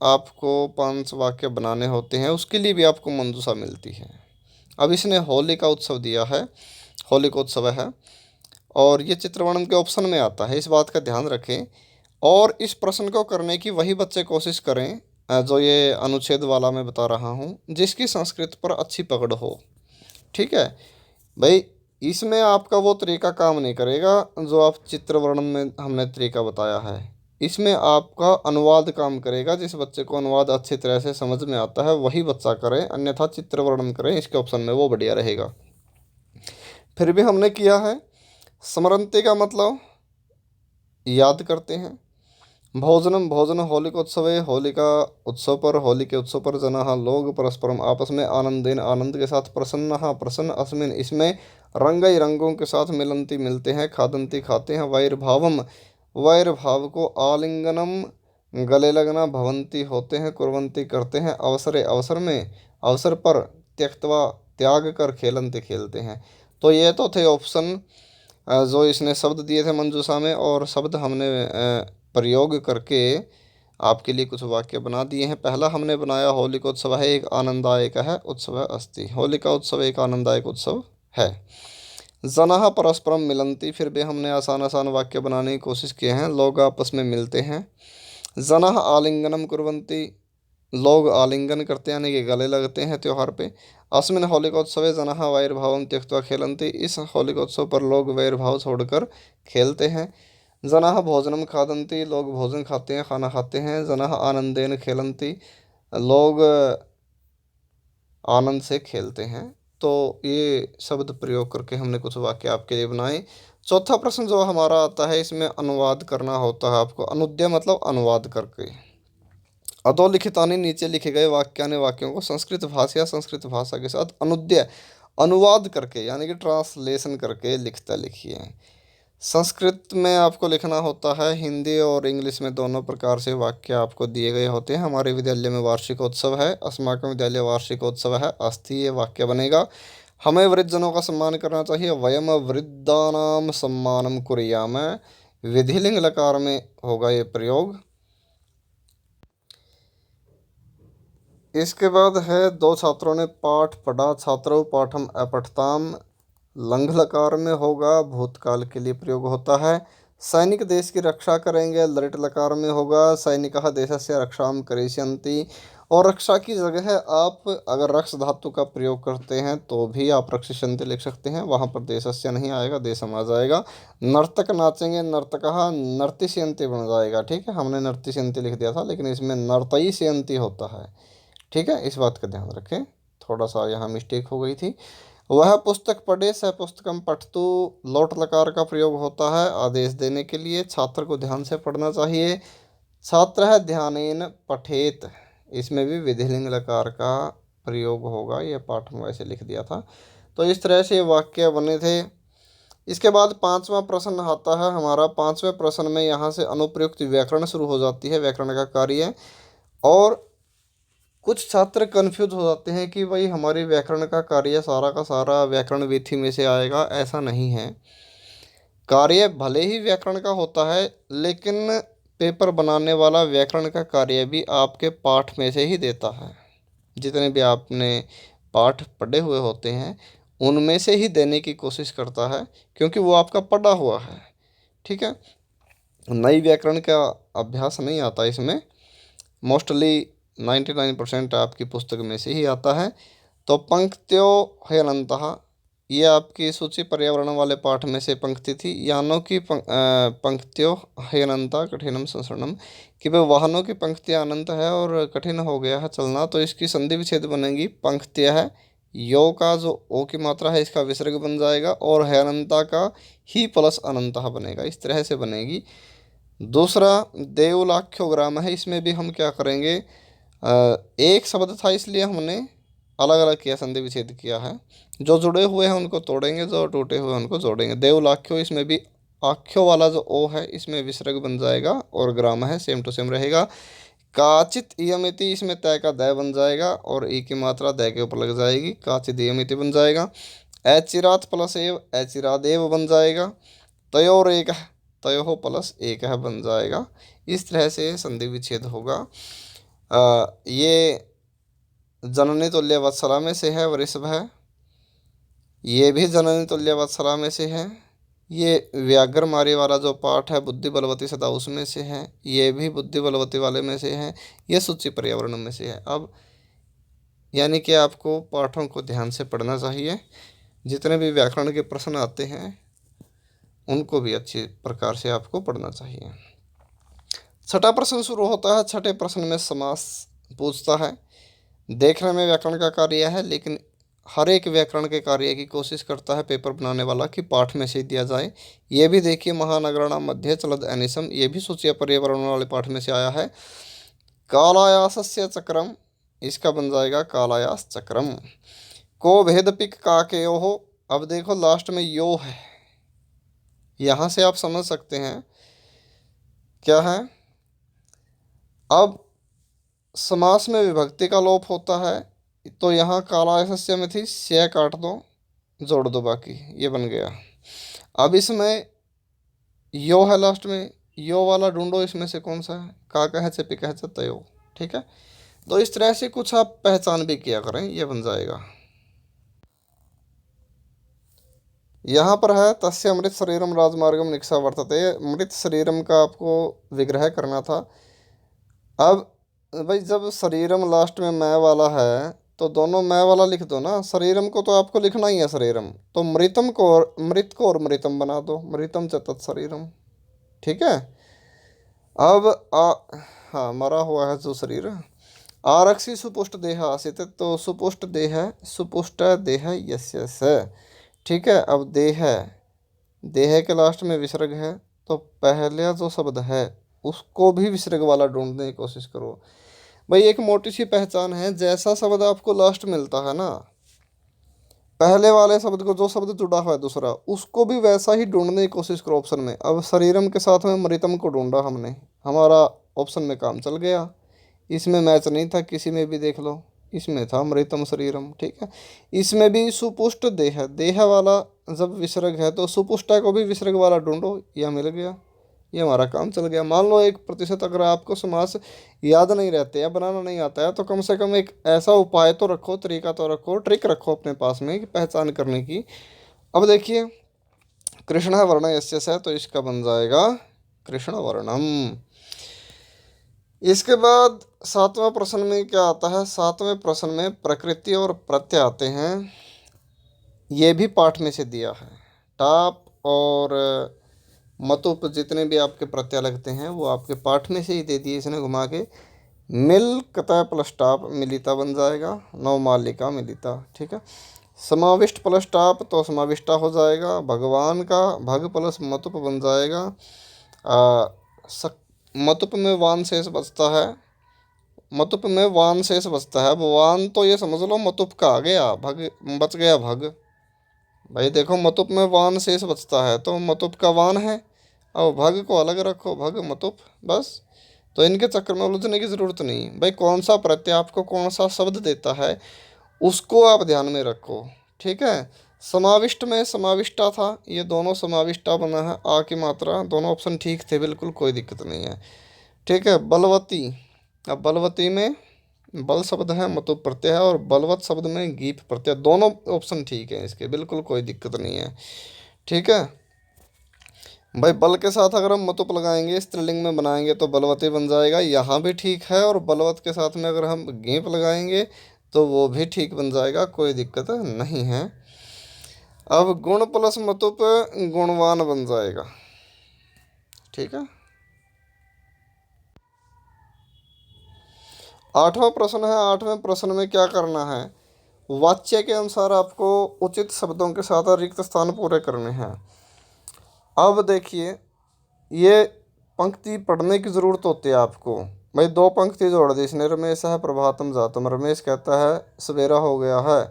आपको 5 वाक्य बनाने होते हैं, उसके लिए भी आपको मंजूषा मिलती है। अब इसने होली का उत्सव दिया है, होली का उत्सव है और ये चित्रवर्णन के ऑप्शन में आता है, इस बात का ध्यान रखें। और इस प्रश्न को करने की वही बच्चे कोशिश करें जो ये अनुच्छेद वाला मैं बता रहा हूँ, जिसकी संस्कृत पर अच्छी पकड़ हो। ठीक है भाई, इसमें आपका वो तरीका काम नहीं करेगा जो आप चित्र वर्णन में हमने तरीका बताया है। इसमें आपका अनुवाद काम करेगा। जिस बच्चे को अनुवाद अच्छी तरह से समझ में आता है वही बच्चा करे, अन्यथा चित्र वर्णन करें इसके ऑप्शन में, वो बढ़िया रहेगा। फिर भी हमने किया है। स्मरन्ते का मतलब याद करते हैं। भोजनम, भोजन होलिकोत्सवे, होली का उत्सव पर, होली के उत्सव पर जनाः लोग परस्परम आपस में, आनंदेन आनंद के साथ, प्रसन्नः प्रसन्न, अस्मिन इसमें, रंगई रंगों के साथ, मिलंती मिलते हैं, खादंती खाते हैं, वैरभावम वैरभाव को, आलिंगनम गले लगना, भवंती होते हैं, कुर्वंती करते हैं, अवसरे अवसर में, अवसर पर, त्यक्तवा त्याग कर, खेलंती खेलते हैं। तो ये तो थे ऑप्शन जो इसने शब्द दिए थे मंजूषा में, और शब्द हमने प्रयोग करके आपके लिए कुछ वाक्य बना दिए हैं। पहला हमने बनाया, होलिकोत्सव है एक आनंददायक है उत्सव अस्ति। होलिका उत्सव एक आनंददायक उत्सव है। जनाः परस्परम मिलन्ति, फिर भी हमने आसान आसान वाक्य बनाने की कोशिश किए हैं। लोग आपस में मिलते हैं। जनाः आलिंगनम कुर्वन्ति, लोग आलिंगन करते हैं यानी कि गले लगते हैं त्योहार पे। अस्मिन् होलिकोत्सवे जनाः वैरभावं त्यक्त्वा खेलन्ति, इस होलिकोत्सव पर लोग वैरभाव छोड़कर खेलते हैं। जनाः भोजनम खादन्ति, लोग भोजन खाते हैं, खाना खाते हैं। जनाः आनंदेन खेलन्ति, लोग आनंद से खेलते हैं। तो ये शब्द प्रयोग करके हमने कुछ वाक्य आपके लिए बनाए। चौथा प्रश्न जो हमारा आता है, इसमें अनुवाद करना होता है आपको। अनुद्य मतलब अनुवाद करके। अधोलिखितानि, नीचे लिखे गए वाक्यानि, वाक्यों को संस्कृत भाषा या संस्कृत भाषा के साथ अनुद्य अनुवाद करके यानी कि ट्रांसलेशन करके लिखता लिखिए। संस्कृत में आपको लिखना होता है, हिंदी और इंग्लिश में दोनों प्रकार से वाक्य आपको दिए गए होते हैं। हमारे विद्यालय में वार्षिकोत्सव है, अस्माकं विद्यालय वार्षिकोत्सव है, अस्थि ये वाक्य बनेगा। हमें वृद्धजनों का सम्मान करना चाहिए, वयम वृद्धानाम सम्मानम कुर्याम, विधिलिंग लकार में होगा ये प्रयोग। इसके बाद है, दो छात्रों ने पाठ पढ़ा, छात्रों पाठम अपठताम, लंघ लकार में होगा, भूतकाल के लिए प्रयोग होता है। सैनिक देश की रक्षा करेंगे, ललित लकार में होगा, सैनिकः देशस्य रक्षां करिष्यन्ति। और रक्षा की जगह आप अगर रक्ष धातु का प्रयोग करते हैं तो भी आप रक्षिष्यन्ति लिख सकते हैं, वहाँ पर देशस्य नहीं आएगा, देशम आ जाएगा। नर्तक नाचेंगे, नर्तकः नर्तिष्यन्ति बन जाएगा। ठीक है, हमने नर्तिष्यन्ति लिख दिया था लेकिन इसमें नर्तयिष्यन्ति होता है। ठीक है, इस बात का ध्यान रखें, थोड़ा सा यहाँ मिस्टेक हो गई थी। वह पुस्तक पढ़े, सह पुस्तकम पठतु, लोट लकार का प्रयोग होता है आदेश देने के लिए। छात्र को ध्यान से पढ़ना चाहिए। छात्र है ध्यानेन पठेत, इसमें भी विधिलिंग लकार का प्रयोग होगा। यह पाठ में वैसे लिख दिया था। तो इस तरह से वाक्य बने थे। इसके बाद पांचवा प्रश्न आता है हमारा। पांचवें प्रश्न में यहाँ से अनुप्रयुक्त व्याकरण शुरू हो जाती है, व्याकरण का कार्य। और कुछ छात्र कंफ्यूज हो जाते हैं कि भाई हमारे व्याकरण का कार्य सारा का सारा व्याकरण विधि में से आएगा, ऐसा नहीं है। कार्य भले ही व्याकरण का होता है लेकिन पेपर बनाने वाला व्याकरण का कार्य भी आपके पाठ में से ही देता है। जितने भी आपने पाठ पढ़े हुए होते हैं उनमें से ही देने की कोशिश करता है, क्योंकि वो आपका पढ़ा हुआ है। ठीक है, नई व्याकरण का अभ्यास नहीं आता इसमें। मोस्टली 99% आपकी पुस्तक में से ही आता है। तो पंक्त्यो हयनन्तः, ये आपकी सूची पर्यावरण वाले पाठ में से पंक्ति थी। यानों की पंक्त्यो हयनन्ता कठिनम संसरणम, कि भाई वाहनों की पंक्तियाँ अनंत है और कठिन हो गया है चलना, तो इसकी संधि विच्छेद बनेगी। पंक्त्य है, यो का जो ओ की मात्रा है इसका विसर्ग बन जाएगा, और हयनन्ता का ही प्लस अनंतः बनेगा, इस तरह से बनेगी। दूसरा देवलाख्योग्राम है, इसमें भी हम क्या करेंगे, एक शब्द था इसलिए हमने अलग अलग किया, संधि विच्छेद किया है। जो जुड़े हुए हैं उनको तोड़ेंगे, जो टूटे हुए हैं उनको जोड़ेंगे। देवलाख्यो, इसमें भी आख्यो वाला जो ओ है इसमें विसर्ग बन जाएगा, और ग्राम है सेम टू सेम रहेगा। काचित इयमिति, इसमें तय का दय बन जाएगा और ई की मात्रा दय के ऊपर लग जाएगी, काचित इयमिति बन जाएगा। अचिरात प्लस एव अचिरादेव बन जाएगा। तयोर एक, तयो प्लस एक है बन जाएगा। इस तरह से संधि विच्छेद होगा। ये जननी तुल्य वत्सला में से है, वृषभ है। ये भी जननी तुल्य वत्सला में से है। ये व्याघ्र मारी वाला जो पाठ है बुद्धि बलवती सदा, उसमें से है। ये भी बुद्धि बलवती वाले में से है। ये सूची पर्यावरण में से है। अब यानी कि आपको पाठों को ध्यान से पढ़ना चाहिए। जितने भी व्याकरण के प्रश्न आते हैं उनको भी अच्छी प्रकार से आपको पढ़ना चाहिए। छठा प्रश्न शुरू होता है। छठे प्रश्न में समास पूछता है। देखने में व्याकरण का कार्य है लेकिन हर एक व्याकरण के कार्य की कोशिश करता है पेपर बनाने वाला कि पाठ में से दिया जाए। ये भी देखिए, महानगराणाम मध्ये चलद अनिशम, ये भी सूची पर्यावरण वाले पाठ में से आया है। कालायासस्य चक्रम, इसका बन जाएगा कालायास चक्रम। को भेदपिक काकयो हो, अब देखो लास्ट में यो है, यहाँ से आप समझ सकते हैं क्या है। अब समास में विभक्ति का लोप होता है, तो यहाँ काला सस्य में थी, से काट दो, जोड़ दो बाकी, ये बन गया। अब इसमें यो है लास्ट में, यो वाला ढूंढो इसमें से कौन सा है, का कह चे पे कह चे तयो। ठीक है, तो इस तरह से कुछ आप पहचान भी किया करें, ये बन जाएगा। यहाँ पर है तस्य मृत शरीरम राजमार्गम निक्षा वर्तते, मृत शरीरम का आपको विग्रह करना था। अब भाई जब शरीरम लास्ट में मैं वाला है तो दोनों मैं वाला लिख दो ना, शरीरम को तो आपको लिखना ही है शरीरम, तो मृतम को मृत को और मृतम बना दो, मृतम च तत्शरीरम। ठीक है। अब हाँ, मरा हुआ है जो शरीर। आरक्षी सुपुष्ट देह आसित, तो सुपुष्ट देह, सुपुष्ट देह यस्य से। ठीक है। अब देह, देह के लास्ट में विसर्ग है, तो पहले जो शब्द है उसको भी विसर्ग वाला ढूंढने की कोशिश करो। भाई एक मोटी सी पहचान है, जैसा शब्द आपको लास्ट मिलता है ना, पहले वाले शब्द को जो शब्द जुड़ा हुआ है दूसरा, उसको भी वैसा ही ढूंढने की कोशिश करो ऑप्शन में। अब शरीरम के साथ में मृतम को ढूंढा हमने, हमारा ऑप्शन में काम चल गया। इसमें मैच नहीं था, किसी में भी देख लो, इसमें था मृतम शरीरम। ठीक है। इसमें भी सुपुष्ट देह, देह वाला जब विसर्ग है तो सुपुष्टा को भी विसर्ग वाला ढूंढो, यह मिल गया, ये हमारा काम चल गया। मान लो 1% अगर आपको समास याद नहीं रहते या बनाना नहीं आता है, तो कम से कम एक ऐसा उपाय तो रखो, तरीका तो रखो, ट्रिक रखो अपने पास में कि पहचान करने की। अब देखिए, कृष्ण वर्ण यस्य से, तो इसका बन जाएगा कृष्ण वर्णम। इसके बाद 7वां प्रश्न में क्या आता है, 7वें प्रश्न में प्रकृति और प्रत्यय आते हैं। ये भी पाठ में से दिया है। टाप और मतुप जितने भी आपके प्रत्यय लगते हैं वो आपके पाठ में से ही दे दिए इसने घुमा के। मिल कतः प्लस टाप मिलिता बन जाएगा, नवमालिका मिलिता। ठीक है। समाविष्ट प्लस टाप तो समाविष्टा हो जाएगा, भगवान का भग प्लस मतुप बन जाएगा। मतुप में वान शेष बचता है, मतुप में वान शेष बचता है। अब वान तो ये समझ लो मतुप का आ गया, भग बच गया भग। भाई देखो, मतुप में वान शेष बचता है तो मतुप का वान है, अब भग को अलग रखो, भग मतुप, बस। तो इनके चक्कर में उलझने की ज़रूरत नहीं। भाई कौन सा प्रत्यय आपको कौन सा शब्द देता है उसको आप ध्यान में रखो। ठीक है। समाविष्ट में समाविष्टा था, ये दोनों समाविष्टा बना है, आ की मात्रा, दोनों ऑप्शन ठीक थे, बिल्कुल कोई दिक्कत नहीं है। ठीक है। बलवती, अब बलवती में बल शब्द है, मतुप प्रत्यय है, और बलवत शब्द में गीप प्रत्यय, दोनों ऑप्शन ठीक है इसके, बिल्कुल कोई दिक्कत नहीं है। ठीक है। भाई बल के साथ अगर हम मतुप लगाएंगे, स्त्रीलिंग में बनाएंगे तो बलवती बन जाएगा, यहाँ भी ठीक है। और बलवत के साथ में अगर हम गीप लगाएंगे तो वो भी ठीक बन जाएगा, कोई दिक्कत नहीं है। अब गुण प्लस मतुप गुणवान बन जाएगा। ठीक है। 8वां प्रश्न है। 8वें प्रश्न में क्या करना है, वाच्य के अनुसार आपको उचित शब्दों के साथ रिक्त स्थान पूरे करने हैं। अब देखिए, ये पंक्ति पढ़ने की ज़रूरत होती है आपको। भाई 2 पंक्ति जोड़ दी इसने, रमेश है प्रभातम जातम, रमेश कहता है सवेरा हो गया है,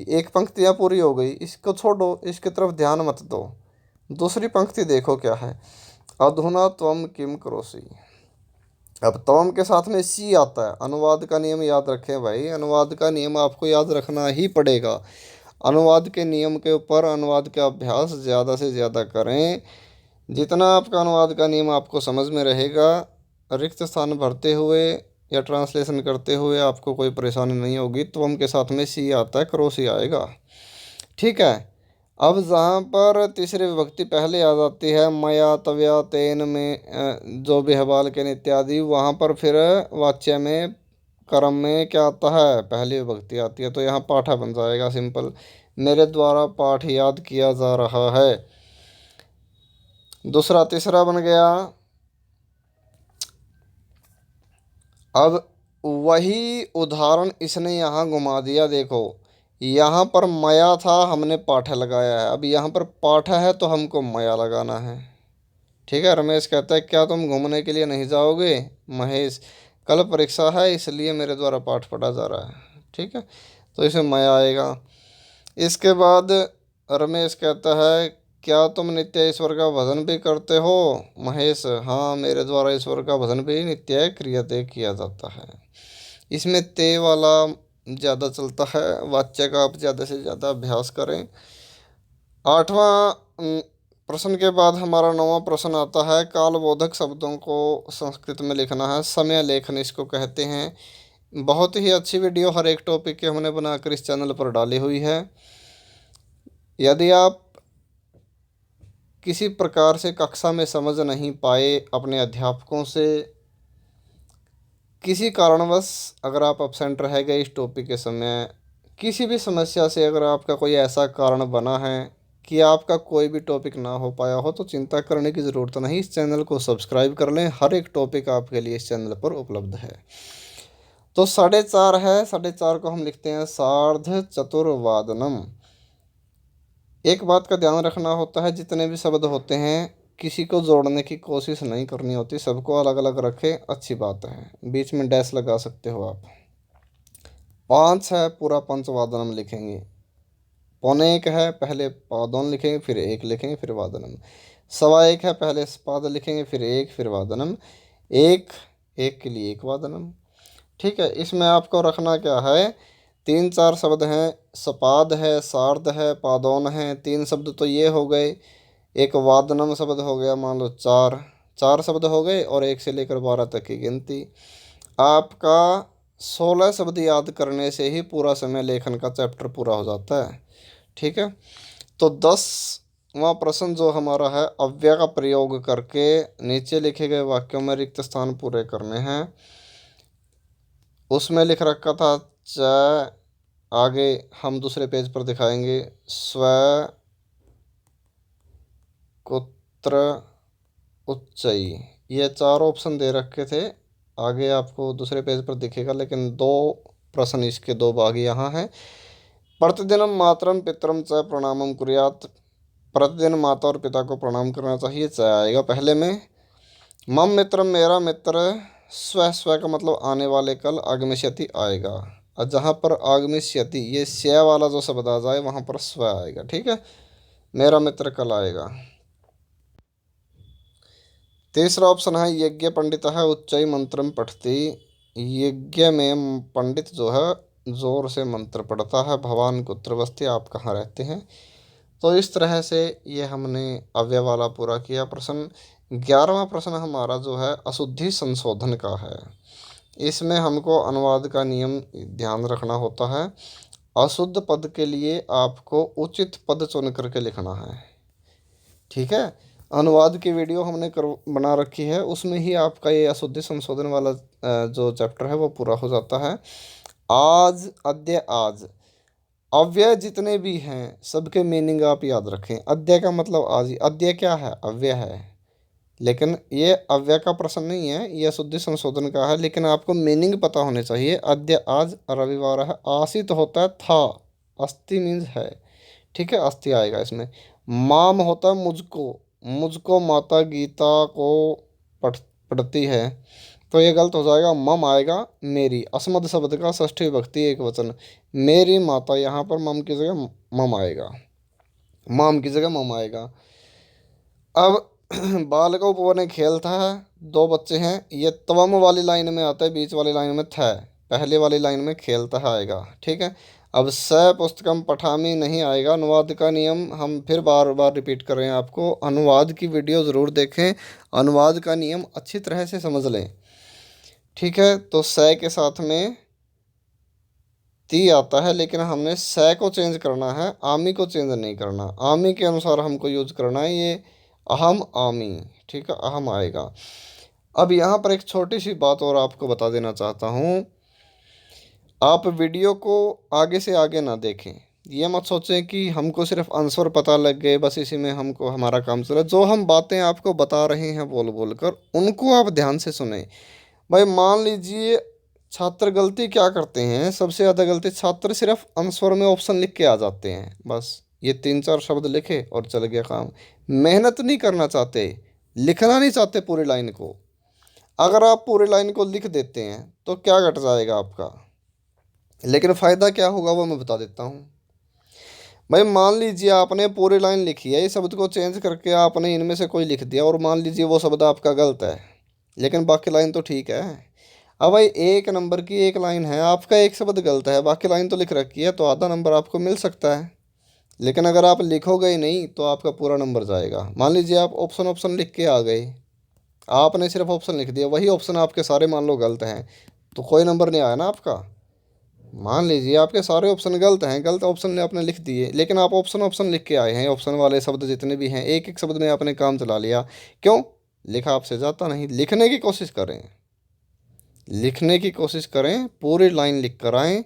एक पंक्तियाँ पूरी हो गई, इसको छोड़ो, इसकी तरफ ध्यान मत दो। दूसरी पंक्ति देखो क्या है, अधुना त्वम किम करोसि। अब तवम के साथ में सी आता है, अनुवाद का नियम याद रखें भाई, अनुवाद का नियम आपको याद रखना ही पड़ेगा। अनुवाद के नियम के ऊपर अनुवाद का अभ्यास ज़्यादा से ज़्यादा करें। जितना आपका अनुवाद का नियम आपको समझ में रहेगा, रिक्त स्थान भरते हुए या ट्रांसलेशन करते हुए आपको कोई परेशानी नहीं होगी। त्वम के साथ में सी आता है, करोसी आएगा। ठीक है। अब जहाँ पर तीसरी विभक्ति पहले आ जाती है, मया तव्या तेन में जो भी हवाल के इत्यादि, वहाँ पर फिर वाच्य में कर्म में क्या आता है, पहली विभक्ति आती है, तो यहाँ पाठा बन जाएगा सिंपल, मेरे द्वारा पाठ याद किया जा रहा है। दूसरा तीसरा बन गया। अब वही उदाहरण इसने यहाँ घुमा दिया, देखो यहाँ पर मया था, हमने पाठा लगाया है, अब यहाँ पर पाठा है तो हमको मया लगाना है। ठीक है। रमेश कहता है क्या तुम घूमने के लिए नहीं जाओगे, महेश कल परीक्षा है इसलिए मेरे द्वारा पाठ पढ़ा जा रहा है। ठीक है। तो इसमें मया आएगा। इसके बाद रमेश कहता है क्या तुम नित्य ईश्वर का भजन भी करते हो? महेश, हाँ मेरे द्वारा ईश्वर का भजन भी नित्य क्रियते किया जाता है। इसमें ते वाला ज़्यादा चलता है, वाच्य का आप ज़्यादा से ज़्यादा अभ्यास करें। आठवां प्रश्न के बाद हमारा नौवां प्रश्न आता है, कालबोधक शब्दों को संस्कृत में लिखना है। समय लेखन इसको कहते हैं। बहुत ही अच्छी वीडियो हर एक टॉपिक की हमने बनाकर इस चैनल पर डाली हुई है। यदि आप किसी प्रकार से कक्षा में समझ नहीं पाए अपने अध्यापकों से, किसी कारणवश अगर आप अपसेंट रह गए इस टॉपिक के समय, किसी भी समस्या से अगर आपका कोई ऐसा कारण बना है कि आपका कोई भी टॉपिक ना हो पाया हो, तो चिंता करने की ज़रूरत नहीं। इस चैनल को सब्सक्राइब कर लें, हर एक टॉपिक आपके लिए इस चैनल पर उपलब्ध है। तो 4:30 है, 4:30 को हम लिखते हैं सार्ध चतुर्वादनम। एक बात का ध्यान रखना होता है, जितने भी शब्द होते हैं किसी को जोड़ने की कोशिश नहीं करनी होती, सबको अलग अलग रखें, अच्छी बात है। बीच में डैश लगा सकते हो आप। 5 है, पूरा पंचवादनम लिखेंगे। पौने 1 है, पहले पादोन लिखेंगे फिर 1 लिखेंगे फिर वादनम। 1:15 है, पहले पाद लिखेंगे फिर 1 फिर वादनम। 1 1 के लिए 1 वादनम। ठीक है, इसमें आपको रखना क्या है, 3 4 शब्द हैं, सपाद है, सार्ध है, पादौन है, 3 शब्द तो ये हो गए। एक वादनम शब्द हो गया, मान लो 4 4 शब्द हो गए, और 1 से लेकर 12 तक की गिनती। आपका 16 शब्द याद करने से ही पूरा समय लेखन का चैप्टर पूरा हो जाता है। ठीक है, तो 10वां प्रश्न जो हमारा है, अव्यय का प्रयोग करके नीचे लिखे गए वाक्यों में रिक्त स्थान पूरे करने हैं। उसमें लिख रखा था च, आगे हम दूसरे पेज पर दिखाएंगे स्व, कुत्र, उच्चई। ये 4 ऑप्शन दे रखे थे, आगे आपको दूसरे पेज पर दिखेगा, लेकिन 2 प्रश्न इसके 2 भाग यहाँ हैं। प्रतिदिनम मातरम पितरम च प्रणामम कुर्यात। प्रतिदिन माता और पिता को प्रणाम करना चाहिए, च आएगा पहले में। मम मित्रम, मेरा मित्र। स्व, स्व का मतलब आने वाले कल, आगमिष्यति आएगा। और जहाँ पर आगमिष्यति ये स्या वाला जो शब्द आ जाए वहाँ पर स्व आएगा। ठीक है, मेरा मित्र कल आएगा। तीसरा ऑप्शन है यज्ञ पंडित है उच्चई मंत्रम पठती। यज्ञ में पंडित जो है जोर से मंत्र पढ़ता है। भगवान कुत्र वस्ति, आप कहाँ रहते हैं। तो इस तरह से ये हमने अव्यय वाला पूरा किया प्रश्न। 11वां प्रश्न हमारा जो है अशुद्धि संशोधन का है। इसमें हमको अनुवाद का नियम ध्यान रखना होता है। अशुद्ध पद के लिए आपको उचित पद चुन करके लिखना है। ठीक है, अनुवाद की वीडियो हमने बना रखी है, उसमें ही आपका ये अशुद्धि संशोधन वाला जो चैप्टर है वो पूरा हो जाता है। आज, अद्य, आज, अव्यय जितने भी हैं सबके मीनिंग आप याद रखें। अद्य का मतलब आज ही, अद्य क्या है, अव्यय है, लेकिन ये अव्यय का प्रश्न नहीं है, ये अशुद्धि संशोधन का है, लेकिन आपको मीनिंग पता होने चाहिए। अद्य, आज, रविवार है, आसित होता है था, अस्ति मीन्स है। ठीक है, अस्थि आएगा इसमें। माम होता है मुझको, मुझको माता गीता को पढ़ पढ़ती है, तो ये गलत हो जाएगा, मम आएगा मेरी। अस्मद शब्द का षष्ठी विभक्ति एक वचन, मेरी माता, यहाँ पर मम की जगह मम आएगा, माम की जगह मम आएगा। अब बाल का उपवन खेलता है, 2 बच्चे हैं, ये तवम वाली लाइन में आता है, बीच वाली लाइन में था, पहले वाली लाइन में खेलता है आएगा। ठीक है, अब स पुस्तकम पठामी नहीं आएगा। अनुवाद का नियम हम फिर बार बार रिपीट कर रहे हैं आपको, अनुवाद की वीडियो ज़रूर देखें, अनुवाद का नियम अच्छी तरह से समझ लें। ठीक है, तो स के साथ में ती आता है, लेकिन हमने स को चेंज करना है, आमी को चेंज नहीं करना, आमी के अनुसार हमको यूज करना है, ये अहम आमी। ठीक है, अहम आएगा। अब यहाँ पर एक छोटी सी बात और आपको बता देना चाहता हूँ, आप वीडियो को आगे से आगे ना देखें। ये मत सोचें कि हमको सिर्फ आंसर पता लग गए बस इसी में हमको हमारा काम चला। जो हम बातें आपको बता रहे हैं बोल बोल कर, उनको आप ध्यान से सुने। भाई मान लीजिए छात्र गलती क्या करते हैं, सबसे ज़्यादा गलती छात्र सिर्फ आंसर में ऑप्शन लिख के आ जाते हैं, बस ये 3 4 शब्द लिखे और चल गया काम। मेहनत नहीं करना चाहते, लिखना नहीं चाहते पूरी लाइन को। अगर आप पूरी लाइन को लिख देते हैं तो क्या घट जाएगा आपका, लेकिन फ़ायदा क्या होगा वो मैं बता देता हूँ। भाई मान लीजिए आपने पूरी लाइन लिखी है, इस शब्द को चेंज करके आपने इनमें से कोई लिख दिया और मान लीजिए वो शब्द आपका गलत है, लेकिन बाकी लाइन तो ठीक है। अब भाई एक नंबर की एक लाइन है, आपका एक शब्द गलत है, बाकी लाइन तो लिख रखी है, तो आधा नंबर आपको मिल सकता है। लेकिन अगर आप लिखोगे ही नहीं तो आपका पूरा नंबर जाएगा। मान लीजिए आप ऑप्शन ऑप्शन लिख के आ गए, आपने सिर्फ ऑप्शन लिख दिया, वही ऑप्शन आपके सारे मान लो गलत हैं, तो कोई नंबर नहीं आया ना आपका। मान लीजिए आपके सारे ऑप्शन गलत हैं, गलत ऑप्शन ने आपने लिख दिए, लेकिन आप ऑप्शन ऑप्शन लिख के आए हैं, ऑप्शन वाले शब्द जितने भी हैं एक एक शब्द में आपने काम चला लिया। क्यों? लिखा आपसे जाता नहीं। लिखने की कोशिश करें, लिखने की कोशिश करें, पूरी लाइन लिख कर आएँ,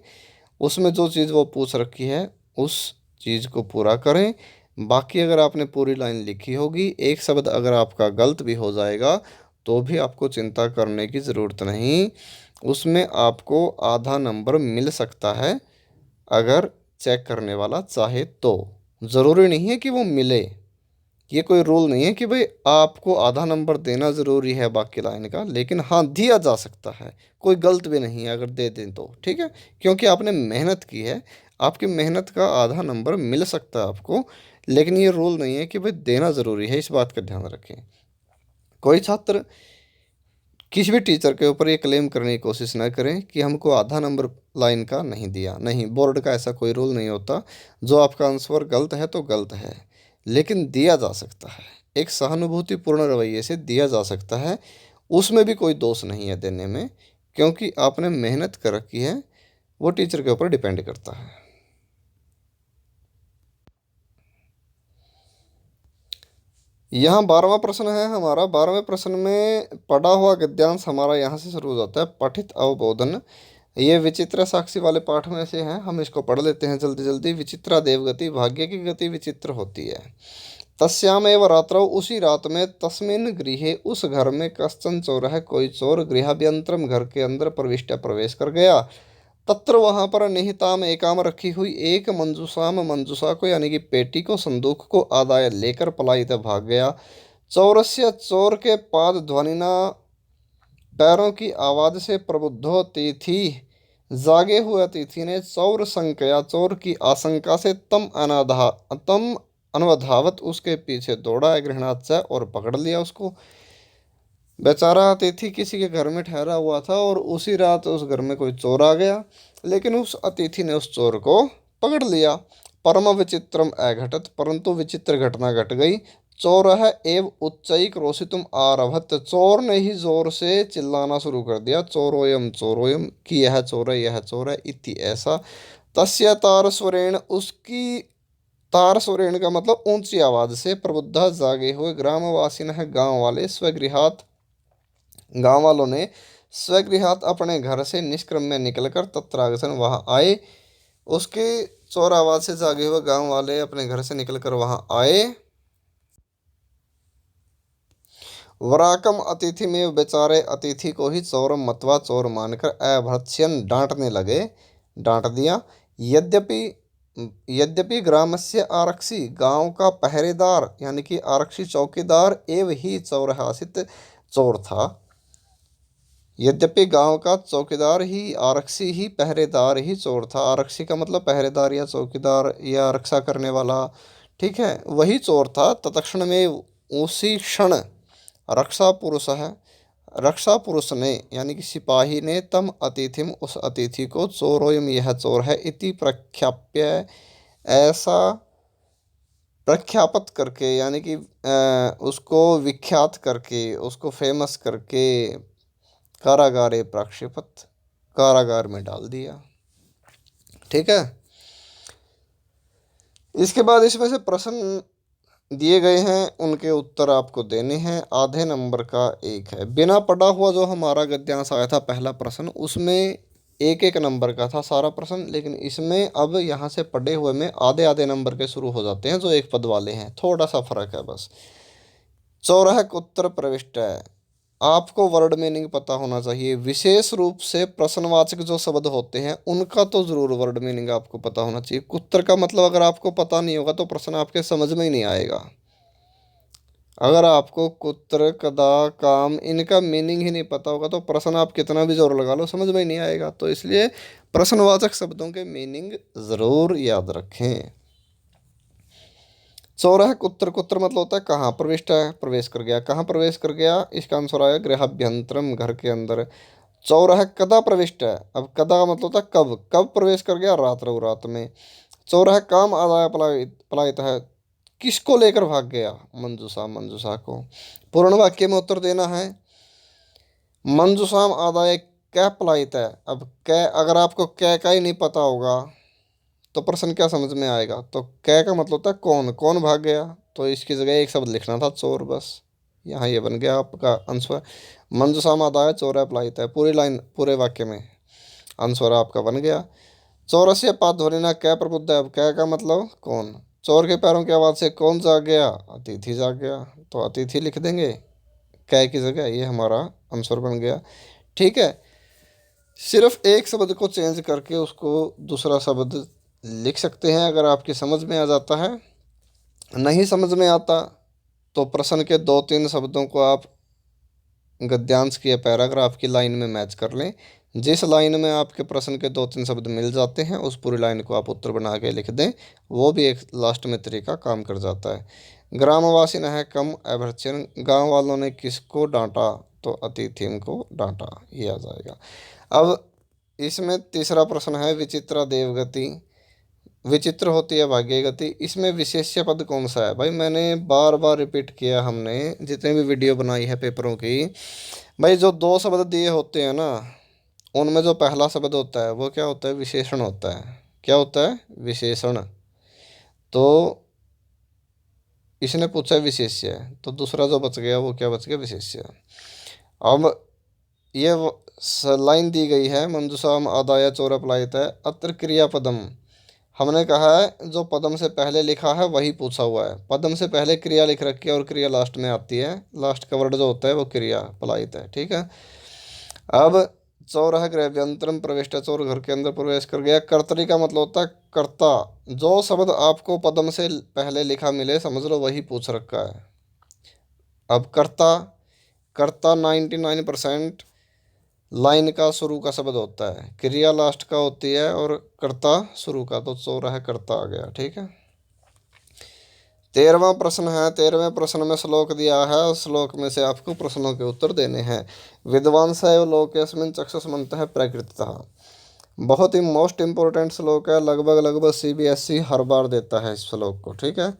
उसमें जो चीज़ वो पूछ रखी है उस चीज़ को पूरा करें। बाकी अगर आपने पूरी लाइन लिखी होगी, एक शब्द अगर आपका गलत भी हो जाएगा तो भी आपको चिंता करने की ज़रूरत नहीं, उसमें आपको आधा नंबर मिल सकता है अगर चेक करने वाला चाहे तो। ज़रूरी नहीं है कि वो मिले, ये कोई रूल नहीं है कि भाई आपको आधा नंबर देना ज़रूरी है बाकी लाइन का, लेकिन हाँ दिया जा सकता है, कोई गलत भी नहीं है अगर दे दें तो, ठीक है, क्योंकि आपने मेहनत की है, आपकी मेहनत का आधा नंबर मिल सकता है आपको, लेकिन ये रूल नहीं है कि भाई देना ज़रूरी है, इस बात का ध्यान रखें। कोई छात्र किसी भी टीचर के ऊपर ये क्लेम करने की कोशिश ना करें कि हमको आधा नंबर लाइन का नहीं दिया, नहीं, बोर्ड का ऐसा कोई रूल नहीं होता। जो आपका आंसर गलत है तो गलत है, लेकिन दिया जा सकता है, एक सहानुभूतिपूर्ण रवैये से दिया जा सकता है, उसमें भी कोई दोष नहीं है देने में, क्योंकि आपने मेहनत कर रखी है, वो टीचर के ऊपर डिपेंड करता है। यहाँ 12वां प्रश्न है हमारा। 12वें प्रश्न में पढ़ा हुआ गद्यांश हमारा यहाँ से शुरू हो जाता है, पठित अवबोधन। ये विचित्र साक्षी वाले पाठ में से है, हम इसको पढ़ लेते हैं जल्दी जल्दी। विचित्रा देवगति, भाग्य की गति विचित्र होती है। तस्याम एव रात्रौ, उसी रात में, तस्मिन् गृहे, उस घर में, कश्चन चोरः, कोई चोर, गृहाभ्यंतरम, घर के अंदर, प्रविष्ट, प्रवेश कर गया। तत्र, वहाँ पर, निहिताम, एकाम, रखी हुई, एक, मंजूषाम, मंजूषा को यानी कि पेटी को, संदूक को, आदाय, लेकर, पलायित, भाग गया। चौरस्य, चोर के, पाद ध्वनिना, पैरों की आवाज़ से, प्रबुद्धो अतिथि, जागे हुए अतिथि ने, चौर संकया, चोर की आशंका से, तम अनवधावत, उसके पीछे दौड़ा, गृहणाच, और पकड़ लिया उसको। बेचारा अतिथि किसी के घर में ठहरा हुआ था और उसी रात उस घर में कोई चोर आ गया, लेकिन उस अतिथि ने उस चोर को पकड़ लिया। परम विचित्रम अघटत, परंतु विचित्र घटना घट गई। चोर है एव उच्चैक रोषितुम आरभत, चोर ने ही जोर से चिल्लाना शुरू कर दिया, चोरोयम कि यह चोर है, यह चोर है, इति ऐसा। तस्य तार स्वरेण, उसकी तार स्वरेण का मतलब ऊंची आवाज से, प्रबुद्धा, जागे हुए, ग्रामवासी है, गांव वाले, स्वगृहात, गांव वालों ने, स्वगृहात, अपने घर से, निष्क्रम में निकलकर, तत्रागसन, वहाँ आए। उसके चोर आवाज से जागे हुए गांव वाले अपने घर से निकलकर वहाँ आए। वराकम अतिथि में, बेचारे अतिथि को ही चोरम मतवा, चोर मानकर, अभर्त्स्यन, डांटने लगे, डांट दिया। यद्यपि यद्यपि ग्रामस्य आरक्षी, गांव का पहरेदार यानी कि आरक्षी चौकीदार, एव ही चौर आसित, चोर था। यद्यपि गांव का चौकीदार ही, आरक्षी ही, पहरेदार ही चोर था। आरक्षी का मतलब पहरेदार या चौकीदार या रक्षा करने वाला, ठीक है, वही चोर था। तत्क्षण में, उसी क्षण, रक्षा पुरुष है, रक्षा पुरुष ने यानी कि सिपाही ने, तम अतिथिम, उस अतिथि को, चोरोयम, यह चोर है, इति प्रख्याप्य, ऐसा प्रख्यापत करके यानी कि उसको विख्यात करके, उसको फेमस करके, कारागारे प्रक्षेपत, कारागार में डाल दिया। ठीक है, इसके बाद इसमें से प्रश्न दिए गए हैं, उनके उत्तर आपको देने हैं। आधे नंबर का एक है, बिना पढ़ा हुआ जो हमारा गद्यांश आया था पहला प्रश्न, उसमें एक एक नंबर का था सारा प्रश्न, लेकिन इसमें अब यहाँ से पढ़े हुए में आधे आधे नंबर के शुरू हो जाते हैं, जो एक पद वाले हैं, थोड़ा सा फर्क है बस। चौरह उत्तर प्रविष्ट है, आपको वर्ड मीनिंग पता होना चाहिए, विशेष रूप से प्रश्नवाचक जो शब्द होते हैं उनका तो जरूर वर्ड मीनिंग आपको पता होना चाहिए। कुत्र का मतलब अगर आपको पता नहीं होगा तो प्रश्न आपके समझ में ही नहीं आएगा। अगर आपको कुत्र, कदा, काम, इनका मीनिंग ही नहीं पता होगा तो प्रश्न आप कितना भी जोर लगा लो समझ में ही नहीं आएगा। तो इसलिए प्रश्नवाचक शब्दों के मीनिंग ज़रूर याद रखें। चौरह कुत्र, कुत्र मतलब होता है कहाँ, प्रविष्ट है प्रवेश कर गया, कहाँ प्रवेश कर गया, इसका आंसर आया गृहाभ्यंतरम, घर के अंदर। चौरह कदा प्रविष्ट है, अब कदा मतलब होता है कब, कब प्रवेश कर गया, रात्र रात में। चौरह काम आदाय पलायित, पलायित है, किसको लेकर भाग गया, मंजूषा, मंजूषा को। पूर्ण वाक्य में उत्तर देना है। मंजूषाम आदाय क्या पलायित है, अब कै, अगर आपको कै का ही नहीं पता होगा तो प्रश्न क्या समझ में आएगा। तो कै का मतलब होता है कौन, कौन भाग गया, तो इसकी जगह एक शब्द लिखना था, चोर, बस। यहाँ ये बन गया आपका आंसर। मंजूषाम आदाय चोर पलायित है, पूरी लाइन पूरे वाक्य में आंसर आपका बन गया। चौरस्य पात ध्वनिना कै प्रबुद्ध है, अब कै का मतलब कौन, चोर के पैरों की आवाज़ से कौन जाग गया, अतिथि जाग गया, तो अतिथि लिख देंगे कै की जगह, ये हमारा आंसर बन गया। ठीक है, सिर्फ एक शब्द को चेंज करके उसको दूसरा शब्द लिख सकते हैं अगर आपकी समझ में आ जाता है। नहीं समझ में आता तो प्रश्न के दो तीन शब्दों को आप गद्यांश की या पैराग्राफ की लाइन में मैच कर लें। जिस लाइन में आपके प्रश्न के दो तीन शब्द मिल जाते हैं उस पूरी लाइन को आप उत्तर बना के लिख दें, वो भी एक लास्ट में तरीका काम कर जाता है। ग्रामवासी न है कम अभर्चन, गांव वालों ने किसको डांटा, तो अतिथि को डांटा, ये आ जाएगा। अब इसमें तीसरा प्रश्न है विचित्रा देवगति, विचित्र होती है भाग्य गति, इसमें विशेष्य पद कौन सा है। भाई मैंने बार बार रिपीट किया, हमने जितने भी वीडियो बनाई है पेपरों की, भाई जो दो शब्द दिए होते हैं ना, उनमें जो पहला शब्द होता है वो क्या होता है, विशेषण होता है। क्या होता है, विशेषण। तो इसने पूछा विशेष्य, तो दूसरा जो बच गया वो क्या बच गया, विशेष्य। अब ये लाइन दी गई है मंजुषाम आदाय चोर पलायित है, अत्र क्रियापदम, हमने कहा है जो पदम से पहले लिखा है वही पूछा हुआ है, पदम से पहले क्रिया लिख रखी है और क्रिया लास्ट में आती है, लास्ट का वर्ड जो होता है वो क्रिया पलायित है। ठीक है, अब चोर है गृहाभ्यंतरम प्रविष्ट, चोर घर के अंदर प्रवेश कर गया, कर्तरी का मतलब होता है कर्ता, जो शब्द आपको पदम से पहले लिखा मिले समझ लो वही पूछ रखा है। अब कर्ता, कर्ता 99% लाइन का शुरू का शब्द होता है, क्रिया लास्ट का होती है और कर्ता शुरू का, तो चोर है कर्ता आ गया। ठीक है, 13वां प्रश्न है, 13वें प्रश्न में श्लोक दिया है, उस श्लोक में से आपको प्रश्नों के उत्तर देने हैं। विद्वांस है लोकेस्मिन चक्षुष्मन्तः प्रकृतितः, बहुत ही मोस्ट इंपॉर्टेंट श्लोक है, लगभग लगभग सीबीएसई हर बार देता है इस श्लोक को। ठीक है,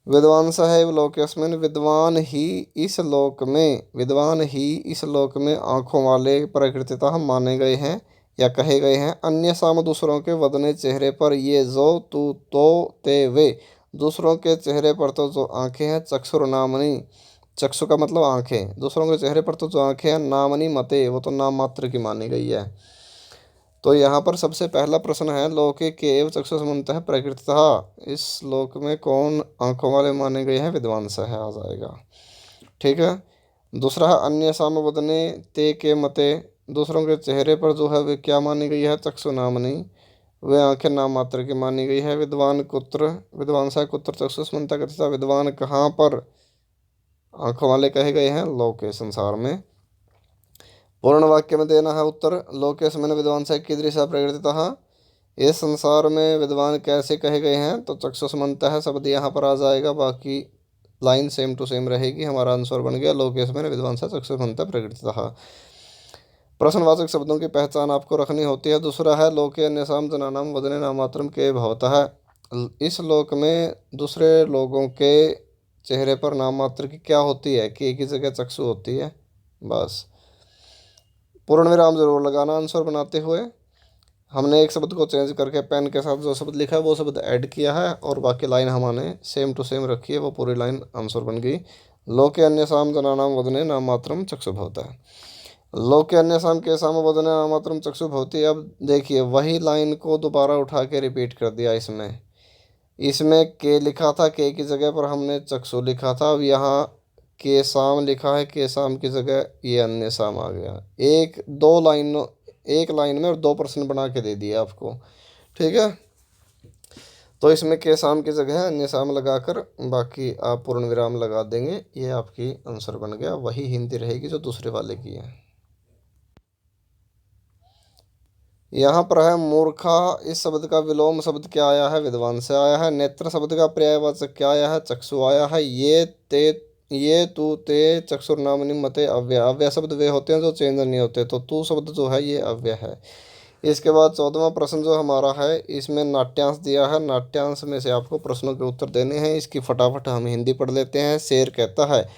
विद्वांस है लोकेस्मिन, विद्वान ही इस लोक में, विद्वान ही इस लोक में आंखों वाले प्रकृतितः माने गए हैं या कहे गए हैं, अन्य साम दूसरों के वदने चेहरे पर, ये जो तू तो ते वे, दूसरों के चेहरे पर तो जो आंखें हैं, चक्षुर नामनी, चक्षु का मतलब आंखें, दूसरों के चेहरे पर तो जो आंखें हैं, नामनी मते, वो तो नाम मात्र की मानी गई है। तो यहाँ पर सबसे पहला प्रश्न है लोके के एव चक्षुष्मन्तः प्रकृतितः, इस श्लोक में कौन आंखों वाले माने गए हैं, विद्वांस है आ जाएगा। ठीक है, दूसरा है अन्य साम वदने ते के मते, दूसरों के चेहरे पर जो है वे क्या मानी गई है, चक्षु नामनी, वे आंखें नाम मात्र की मानी गई है। विद्वान कुत्र, विद्वांसा कुत्र चक्षुष्मन्तः कृतितः, विद्वान कहाँ पर आंखों वाले कहे गए हैं, लोके संसार में। पूर्ण वाक्य में देना है उत्तर, लोकेस्मिन् विद्वांसः कीदृशः प्रकृतितः, इस संसार में विद्वान कैसे कहे गए हैं, तो चक्षुष्मन्तः शब्द यहाँ पर आ जाएगा, बाकी लाइन सेम टू सेम रहेगी। हमारा आंसर बन गया लोकेस्मिन् विद्वांसः चक्षुष्मन्तः प्रकृतितः। प्रश्नवाचक शब्दों की पहचान आपको रखनी होती है। दूसरा है लोके अन्यसाम जनानाम वदने नामात्रम के भवतः, इस लोक में दूसरे लोगों के चेहरे पर नाम मात्र की क्या होती है, कि एक ही जगह चक्षु होती है, बस। पूर्ण विराम जरूर लगाना आंसर बनाते हुए। हमने एक शब्द को चेंज करके पेन के साथ जो शब्द लिखा है वो शब्द ऐड किया है और बाकी लाइन हमने सेम टू सेम रखी है, वो पूरी लाइन आंसर बन गई। लोके अन्य साम जनानाम वदने नाम मात्रम चक्षु भवता है, लोके अन्य साम के साम वदने नाम मात्रम चक्षु भवती। अब देखिए वही लाइन को दोबारा उठा के रिपीट कर दिया, इसमें इसमें के लिखा था, के की जगह पर हमने चक्षु लिखा था, अब यहाँ के साम लिखा है, के साम की जगह ये अन्य साम आ गया। एक दो लाइनों, एक लाइन में और दो प्रश्न बना के दे दिए आपको। ठीक है, तो इसमें के साम की जगह अन्य साम लगाकर बाकी आप पूर्ण विराम लगा देंगे, ये आपकी आंसर बन गया। वही हिंदी रहेगी जो दूसरे वाले की है। यहाँ पर है मूर्खा, इस शब्द का विलोम शब्द क्या आया है? विद्वान से आया है। नेत्र शब्द का पर्यायवाचक क्या आया है? चक्षु आया है। ये तू ते चक्षुर्नामनि मते अव्यय, अव्यय शब्द वे होते हैं जो चेंज नहीं होते, तो तू शब्द जो है ये अव्यय है। इसके बाद 14वां प्रश्न जो हमारा है, इसमें नाट्यांश दिया है। नाट्यांश में से आपको प्रश्नों के उत्तर देने हैं। इसकी फटाफट हम हिंदी पढ़ लेते हैं। शेर कहता है,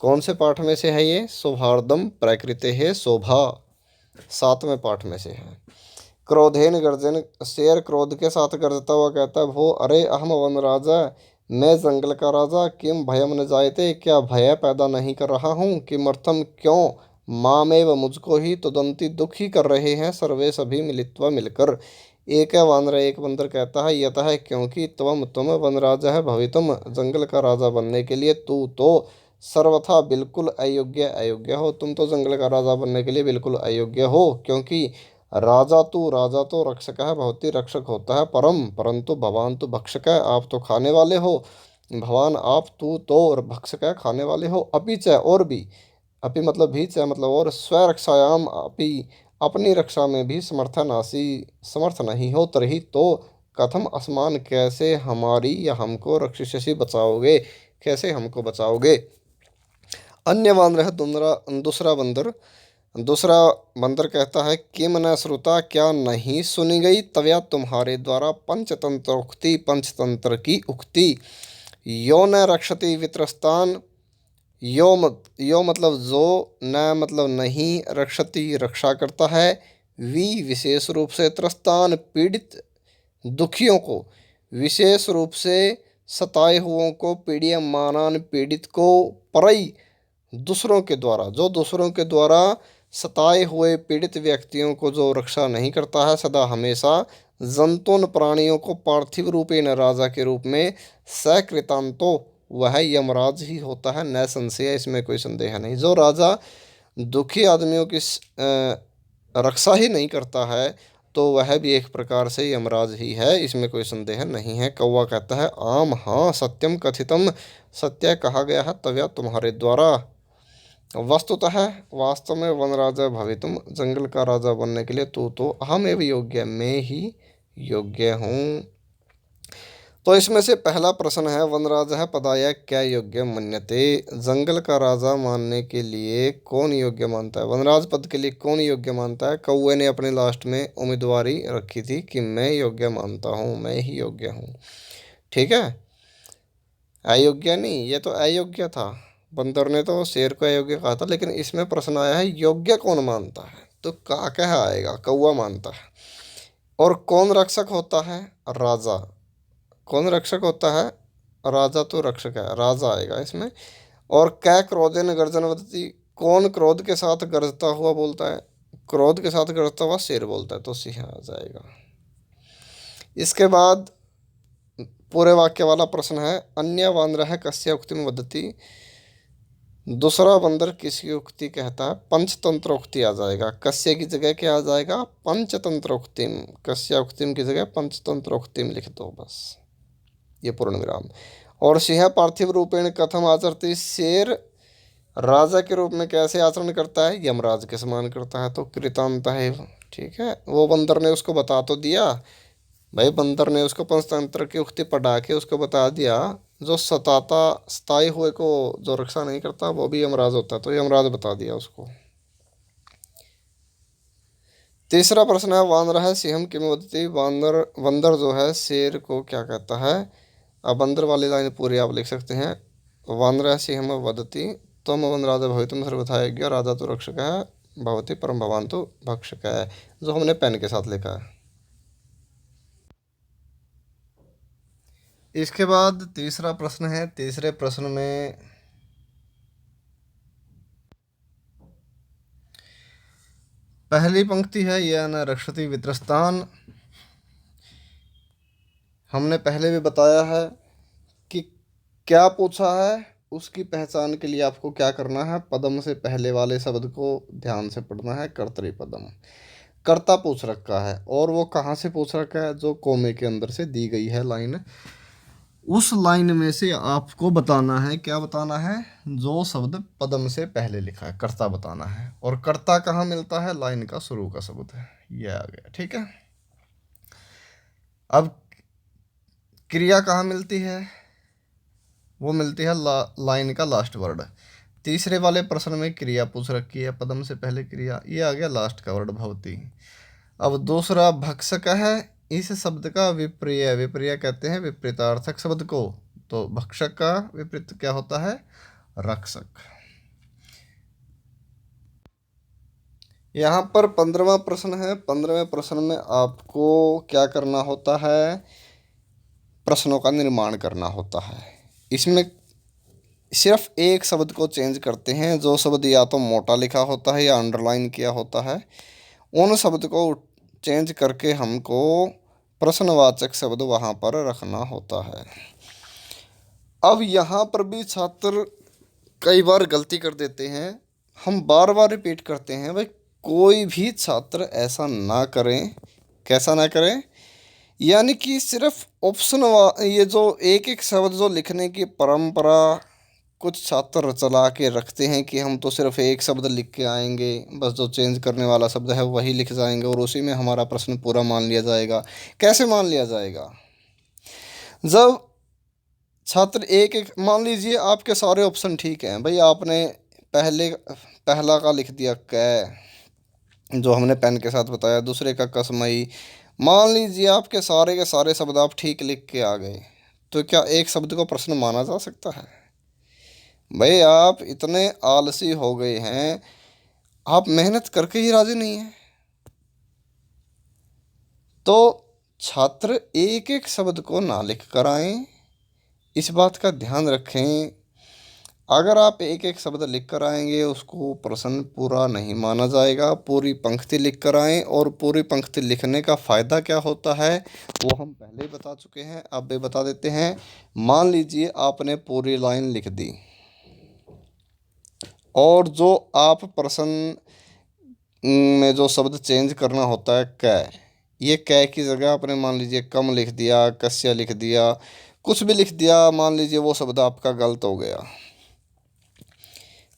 कौन से पाठ में से है ये? सौहार्दम प्रकृते है शोभा, 7वें पाठ में से है। क्रोधेन गर्जन, शेर क्रोध के साथ गरजता हुआ कहता है, भो अरे अहम वन राजा, मैं जंगल का राजा, किम भयम न जायते, क्या भय पैदा नहीं कर रहा हूँ? किमर्थम, क्यों, मामेव मुझको ही, तुदंती दुख ही कर रहे हैं, सर्वे सभी मिलित्वा मिलकर। एक है वानर, एक बंदर कहता है, यतः है क्योंकि, तुम वन राजा है भवितुम, जंगल का राजा बनने के लिए, तू तो सर्वथा बिल्कुल अयोग्य अयोग्य हो, तुम तो जंगल का राजा बनने के लिए बिल्कुल अयोग्य हो, क्योंकि राजा तो रक्षक है, बहुत ही रक्षक होता है, परंतु भगवान तो भक्षक है, आप तो खाने वाले हो। भगवान आप, तू तो और भक्षक है, खाने वाले हो। अपिच और भी, अपि मतलब भी, च मतलब और, स्वरक्षायाम अपि अपनी रक्षा में भी समर्थनासी समर्थ नहीं हो, तरही तो कथम असमान, कैसे हमारी या हमको रक्षिष्यसि बचाओगे, कैसे हमको बचाओगे। अन्य बांदर है दूसरा बंदर। दूसरा बंदर कहता है, किम न श्रुता, क्या नहीं सुनी गई, तव्या तुम्हारे द्वारा पंचतंत्रोक्ति, पंचतंत्र की उक्ति। यो न रक्षति वित्रस्तान, यो मतलब जो, न मतलब नहीं, रक्षति रक्षा करता है, विशेष रूप से, त्रस्तान पीड़ित दुखियों को, विशेष रूप से सताए हुओं को, पीड़ियमानान पीड़ित को, परई दूसरों के द्वारा, जो दूसरों के द्वारा सताए हुए पीड़ित व्यक्तियों को जो रक्षा नहीं करता है सदा हमेशा, जंतुन प्राणियों को पार्थिव रूपेण राजा के रूप में, सकृतांतो वह यमराज ही होता है, न संशय, इसमें कोई संदेह नहीं। जो राजा दुखी आदमियों की रक्षा ही नहीं करता है तो वह भी एक प्रकार से यमराज ही है, इसमें कोई संदेह नहीं है। कौवा कहता है, आम हाँ सत्यम कथितम, सत्य कहा गया है तव्या तुम्हारे द्वारा। वस्तुतः वास्तव में वन राजा भवितुम, जंगल का राजा बनने के लिए, तू तो अहम एवं योग्य, मैं ही योग्य हूँ। तो इसमें से पहला प्रश्न है, वन राजा है पदाया क्या योग्य मन्यते, जंगल का राजा मानने के लिए कौन योग्य मानता है, वनराज पद के लिए कौन योग्य मानता है। कौए ने अपने लास्ट में उम्मीदवारी रखी थी कि मैं योग्य मानता हूँ, मैं ही योग्य हूँ, ठीक है। अयोग्य नहीं, ये तो अयोग्य था, बंदर ने तो शेर को अयोग्य कहा था, लेकिन इसमें प्रश्न आया है योग्य कौन मानता है, तो का कह आएगा, कौआ मानता है। और कौन रक्षक होता है, राजा। कौन रक्षक होता है, राजा तो रक्षक है, राजा आएगा इसमें। और कै क्रोधेन गर्जन वदति, कौन क्रोध के साथ गरजता हुआ बोलता है, क्रोध के साथ गरजता हुआ शेर बोलता है, तो सिंह आ जाएगा। इसके बाद पूरे वाक्य वाला प्रश्न है, अन्य वानरः कस्य उक्तिम वदति, दूसरा बंदर किसकी उक्ति कहता है, पंचतंत्र उक्ति आ जाएगा। कस्य की जगह क्या आ जाएगा, पंचतंत्र उक्तिम, कस्य उक्तिम की जगह पंचतंत्र उक्तिम लिख दो बस, ये पूर्ण विराम। और सिंह पार्थिव रूपेण कथम आचरती, शेर राजा के रूप में कैसे आचरण करता है, यमराज के समान करता है, तो कृतांत है, ठीक है। वो बंदर ने उसको बता तो दिया भाई, बंदर ने उसको पंचतंत्र की उक्ति पढ़ा के उसको बता दिया, जो सताए हुए को जो रक्षा नहीं करता वो भी यमराज होता है, तो यमराज बता दिया उसको। तीसरा प्रश्न है, वानर है सिंहम किम वदति, वानर बंदर जो है शेर को क्या कहता है। अब बंदर वाली लाइन पूरी आप लिख सकते हैं, वानर है सिंहम वदति, तुम वन राजा भवितुम सर्वथा यज्ञ, राजा तो रक्षक है भवती परम भगवान तो भक्षक है, जो हमने पेन के साथ लिखा है। इसके बाद तीसरा प्रश्न है, तीसरे प्रश्न में पहली पंक्ति है, यह न रक्षति वित्रस्तान। हमने पहले भी बताया है कि क्या पूछा है, उसकी पहचान के लिए आपको क्या करना है, पदम से पहले वाले शब्द को ध्यान से पढ़ना है, कर्तरी-पदम। कर्ता पूछ रखा है और वो कहाँ से पूछ रखा है, जो कोमे के अंदर से दी गई है लाइन, उस लाइन में से आपको बताना है, क्या बताना है, जो शब्द पदम से पहले लिखा है, कर्ता बताना है। और कर्ता कहाँ मिलता है, लाइन का शुरू का शब्द है, ये आ गया। ठीक है। अब क्रिया कहाँ मिलती है, वो मिलती है लाइन का लास्ट वर्ड। तीसरे वाले प्रश्न में क्रिया पूछ रखी है, पदम से पहले क्रिया, ये आ गया लास्ट का वर्ड भवती। अब दूसरा भक्षक है, इस शब्द का विपर्य, विपर्य कहते हैं विपरीतार्थक शब्द को, तो भक्षक का विपरीत क्या होता है, रक्षक। यहाँ पर 15वां प्रश्न है। 15वें प्रश्न में आपको क्या करना होता है, प्रश्नों का निर्माण करना होता है। इसमें सिर्फ एक शब्द को चेंज करते हैं, जो शब्द या तो मोटा लिखा होता है या अंडरलाइन किया होता है, उन शब्द को चेंज करके हमको प्रश्नवाचक शब्द वहाँ पर रखना होता है। अब यहाँ पर भी छात्र कई बार गलती कर देते हैं, हम बार बार रिपीट करते हैं भाई, कोई भी छात्र ऐसा ना करें। कैसा ना करें, यानी कि सिर्फ ऑप्शन ये जो एक एक शब्द जो लिखने की परंपरा कुछ छात्र चला के रखते हैं कि हम तो सिर्फ एक शब्द लिख के आएंगे, बस जो चेंज करने वाला शब्द है वही लिख जाएंगे और उसी में हमारा प्रश्न पूरा मान लिया जाएगा। कैसे मान लिया जाएगा, जब छात्र एक एक, मान लीजिए आपके सारे ऑप्शन ठीक हैं भाई, आपने पहला का लिख दिया कै, जो हमने पेन के साथ बताया, दूसरे का कसमई, मान लीजिए आपके सारे के सारे शब्द आप ठीक लिख के आ गए, तो क्या एक शब्द को प्रश्न माना जा सकता है? भाई आप इतने आलसी हो गए हैं, आप मेहनत करके ही राजी नहीं हैं। तो छात्र एक एक शब्द को ना लिख कर आएं, इस बात का ध्यान रखें। अगर आप एक एक शब्द लिख कर आएंगे, उसको प्रश्न पूरा नहीं माना जाएगा। पूरी पंक्ति लिख कर आएँ, और पूरी पंक्ति लिखने का फ़ायदा क्या होता है वो हम पहले ही बता चुके हैं, अब भी बता देते हैं। मान लीजिए आपने पूरी लाइन लिख दी, और जो आप प्रश्न में जो शब्द चेंज करना होता है कै, ये कै की जगह आपने मान लीजिए कम लिख दिया, कस्य लिख दिया, कुछ भी लिख दिया, मान लीजिए वो शब्द आपका गलत हो गया।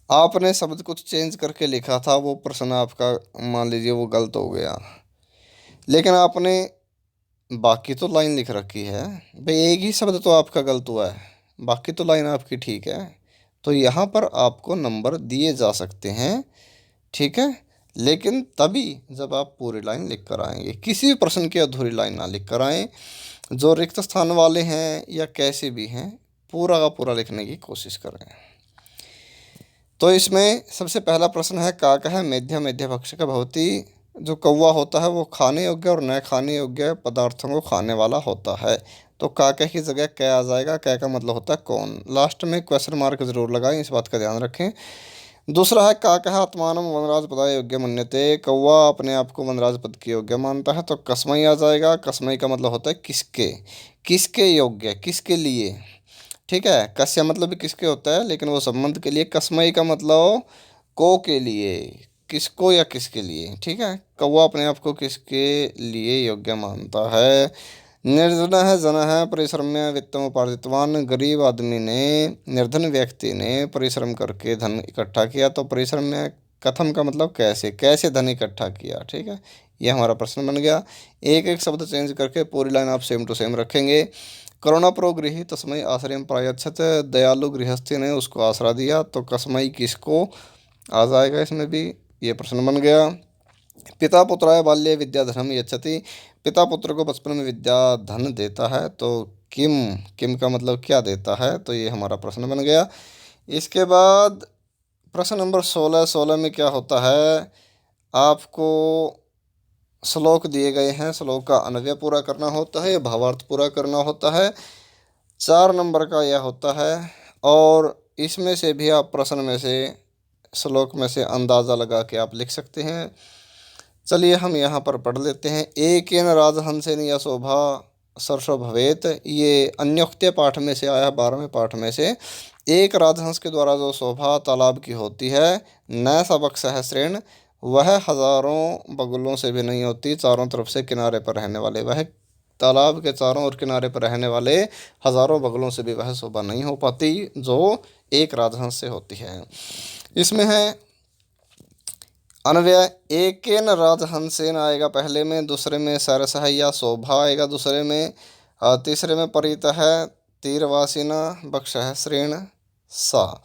आपने शब्द कुछ चेंज करके लिखा था, वो प्रश्न आपका मान लीजिए वो गलत हो गया, लेकिन आपने बाकी तो लाइन लिख रखी है भाई, एक ही शब्द तो आपका गलत हुआ है, बाकी तो लाइन आपकी ठीक है, तो यहाँ पर आपको नंबर दिए जा सकते हैं। ठीक है, लेकिन तभी जब आप पूरी लाइन लिख कर आएंगे, किसी भी प्रश्न की अधूरी लाइन ना लिख कर आएँ। जो रिक्त स्थान वाले हैं या कैसे भी हैं, पूरा का पूरा लिखने की कोशिश करें। तो इसमें सबसे पहला प्रश्न है का है मेध्य मेध्यभक्षक भवती। जो कौवा होता है वो खाने योग्य और न खाने योग्य पदार्थों को खाने वाला होता है, तो काका की जगह क्या आ जाएगा, क्या का मतलब होता है कौन। लास्ट में क्वेश्चन मार्क जरूर लगाएं, इस बात का ध्यान रखें। दूसरा है काका आत्मानम वनराज पदाय योग्य मन्यते, कौवा अपने आप को वनराज पद के योग्य मानता है, तो कसमई आ जाएगा। कसमई का मतलब होता है किसके, किसके योग्य, किसके लिए। ठीक है, कस्य मतलब भी किसके होता है, लेकिन वो संबंध के लिए। कसमई का मतलब को के लिए, किसको या किसके लिए। ठीक है, कौवा अपने आप को किसके लिए योग्य मानता है। निर्धन है, जन है, परिश्रम्य वित्तम उपार्जितवान। गरीब आदमी ने, निर्धन व्यक्ति ने परिश्रम करके धन इकट्ठा किया, तो परिश्रम्य कथम का मतलब कैसे, कैसे धन इकट्ठा किया। ठीक है, ये हमारा प्रश्न बन गया। एक एक शब्द चेंज करके पूरी लाइन आप सेम टू सेम रखेंगे। करुणाप्रो गृही तस्मय आश्रय प्रायच्छत, दयालु गृहस्थी ने उसको आसरा दिया, तो कसमई किसको आ जाएगा इसमें भी, ये प्रश्न बन गया। पिता पुत्राय बाल्य विद्या धनम यच्छति, पिता पुत्र को बचपन में विद्या धन देता है, तो किम, किम का मतलब क्या देता है, तो ये हमारा प्रश्न बन गया। इसके बाद प्रश्न नंबर 16, 16 में क्या होता है, आपको श्लोक दिए गए हैं, श्लोक का अन्वय पूरा करना होता है या भावार्थ पूरा करना होता है। 4 नंबर का यह होता है, और इसमें से भी आप प्रश्न में से, श्लोक में से अंदाज़ा लगा के आप लिख सकते हैं। चलिए हम यहाँ पर पढ़ लेते हैं। एकेन राजहंसेन या शोभा सरसो भवेत, ये अन्योक्त्य पाठ में से आया, 12वें पाठ में से। एक राजहंस के द्वारा जो शोभा तालाब की होती है, न सबक सहस्रेण, वह हजारों बगुलों से भी नहीं होती, चारों तरफ से किनारे पर रहने वाले वह तालाब के चारों ओर किनारे पर रहने वाले हजारों बगुलों से भी वह शोभा नहीं हो पाती जो एक राजहंस से होती है। इसमें है अन्वय, एकेन राजहंसेन आएगा पहले में, दूसरे में सरसः या शोभा आएगा दूसरे में, तीसरे में परितः तीरवासिना बक्षः श्रेण सा।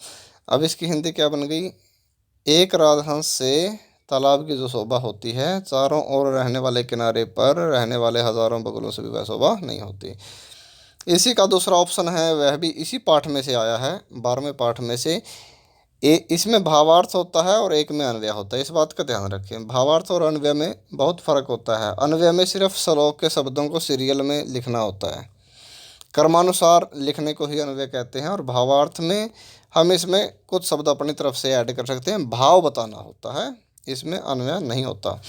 अब इसकी हिंदी क्या बन गई? एक राजहंस से तालाब की जो शोभा होती है, चारों ओर रहने वाले किनारे पर रहने वाले हजारों बगुलों से भी वह शोभा नहीं होती। इसी का दूसरा ऑप्शन है, वह भी इसी पाठ में से आया है, 12वें पाठ में से। इसमें भावार्थ होता है और एक में अन्वय होता है, इस बात का ध्यान रखें। भावार्थ और अन्वय में बहुत फर्क होता है। अन्वय में सिर्फ श्लोक के शब्दों को सीरियल में लिखना होता है, कर्मानुसार लिखने को ही अन्वय कहते हैं। और भावार्थ में हम इसमें कुछ शब्द अपनी तरफ से ऐड कर सकते हैं, भाव बताना होता है, इसमें अन्वय नहीं होता।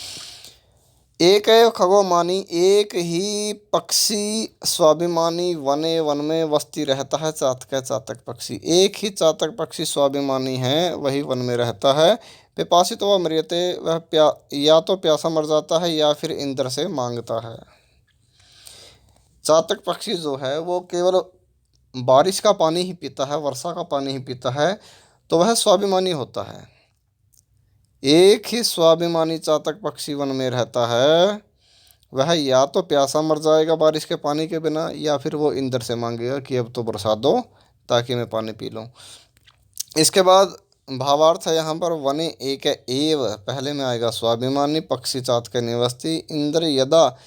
एक एव खगो मानी, एक ही पक्षी स्वाभिमानी वने वन में वस्ती रहता है, चातक चातक पक्षी। एक ही चातक पक्षी स्वाभिमानी है, वही वन में रहता है। पिपासित व मृत्यते, वह या तो प्यासा मर जाता है या फिर इंद्र से मांगता है। चातक पक्षी जो है वो केवल बारिश का पानी ही पीता है, वर्षा का पानी ही पीता है, तो वह स्वाभिमानी होता है। एक ही स्वाभिमानी चातक पक्षी वन में रहता है, वह या तो प्यासा मर जाएगा बारिश के पानी के बिना, या फिर वो इंद्र से मांगेगा कि अब तो बरसा दो ताकि मैं पानी पी लूँ। इसके बाद भावार्थ है यहाँ पर, वने एक एव, पहले में आएगा स्वाभिमानी, पक्षी चातक निवसति, इंद्र यदा,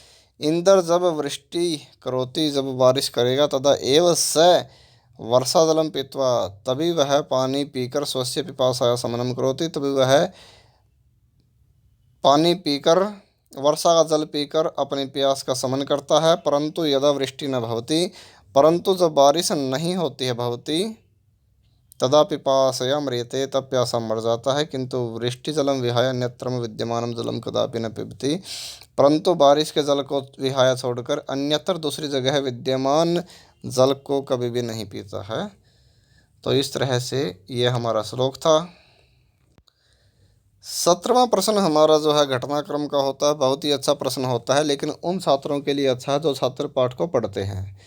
इंद्र जब वृष्टि करोति, जब बारिश करेगा, तदा एव स वर्षा जलम पीत्वा, तभी वह पानी पीकर स्वस्य पिपासाया शमनम करोति, तभी वह पानी पीकर, वर्षा का जल पीकर अपनी प्यास का शमन करता है। परंतु यदा वृष्टि न भवति, परंतु जब बारिश नहीं होती है, भवति तदा पिपासया म्रियते, तब प्यासा मर जाता है। किंतु वृष्टि जलम विहाय अन्यत्रम विद्यमानम जलम कदापि न पिबति, परंतु बारिश के जल को विहाय छोड़कर अन्यत्र दूसरी जगह विद्यमान जल को कभी भी नहीं पीता है। तो इस तरह से ये हमारा श्लोक था। 17वां प्रश्न हमारा जो है घटनाक्रम का होता है। बहुत ही अच्छा प्रश्न होता है, लेकिन उन छात्रों के लिए अच्छा है जो छात्र पाठ को पढ़ते हैं।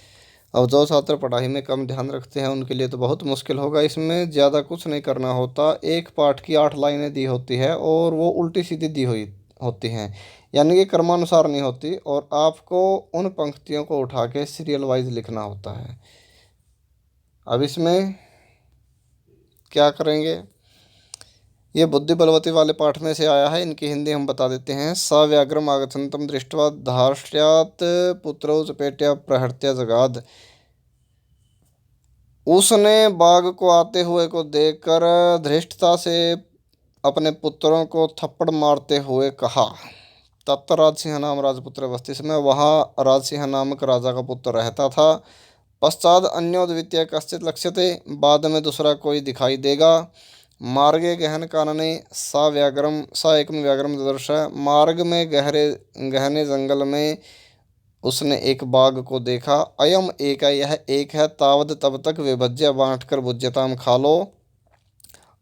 अब जो छात्र पढ़ाई में कम ध्यान रखते हैं उनके लिए तो बहुत मुश्किल होगा। इसमें ज़्यादा कुछ नहीं करना होता। एक पाठ की 8 लाइनें दी होती है और वो उल्टी सीधी दी हुई होती हैं, यानी कि क्रमानुसार नहीं होती, और आपको उन पंक्तियों को उठा के सीरियल वाइज लिखना होता है। अब इसमें क्या करेंगे, ये बुद्धि बलवती वाले पाठ में से आया है, इनकी हिंदी हम बता देते हैं। स व्याघ्रम आगच्छन्तं दृष्ट्वा धार्ष्ट्यात् पुत्रौ चपेट्या प्रहर्त्या जगाद, उसने बाघ को आते हुए को देखकर धृष्टता से अपने पुत्रों को थप्पड़ मारते हुए कहा। तत्र राजसिंह नाम राजपुत्र बस्ती, समय वहाँ राजसिंह नामक राजा का पुत्र रहता था। पश्चात अन्यो द्वितीय कश्चित लक्ष्यते, बाद में दूसरा कोई दिखाई देगा। मार्गे गहन कानने सा व्याघ्रम, सा एकम व्याघ्रम ददर्श, मार्ग में गहरे गहने जंगल में उसने एक बाघ को देखा। अयम एक है, यह एक है, तावद तब तक विभज्य बांट कर भुज्यताम खा लो।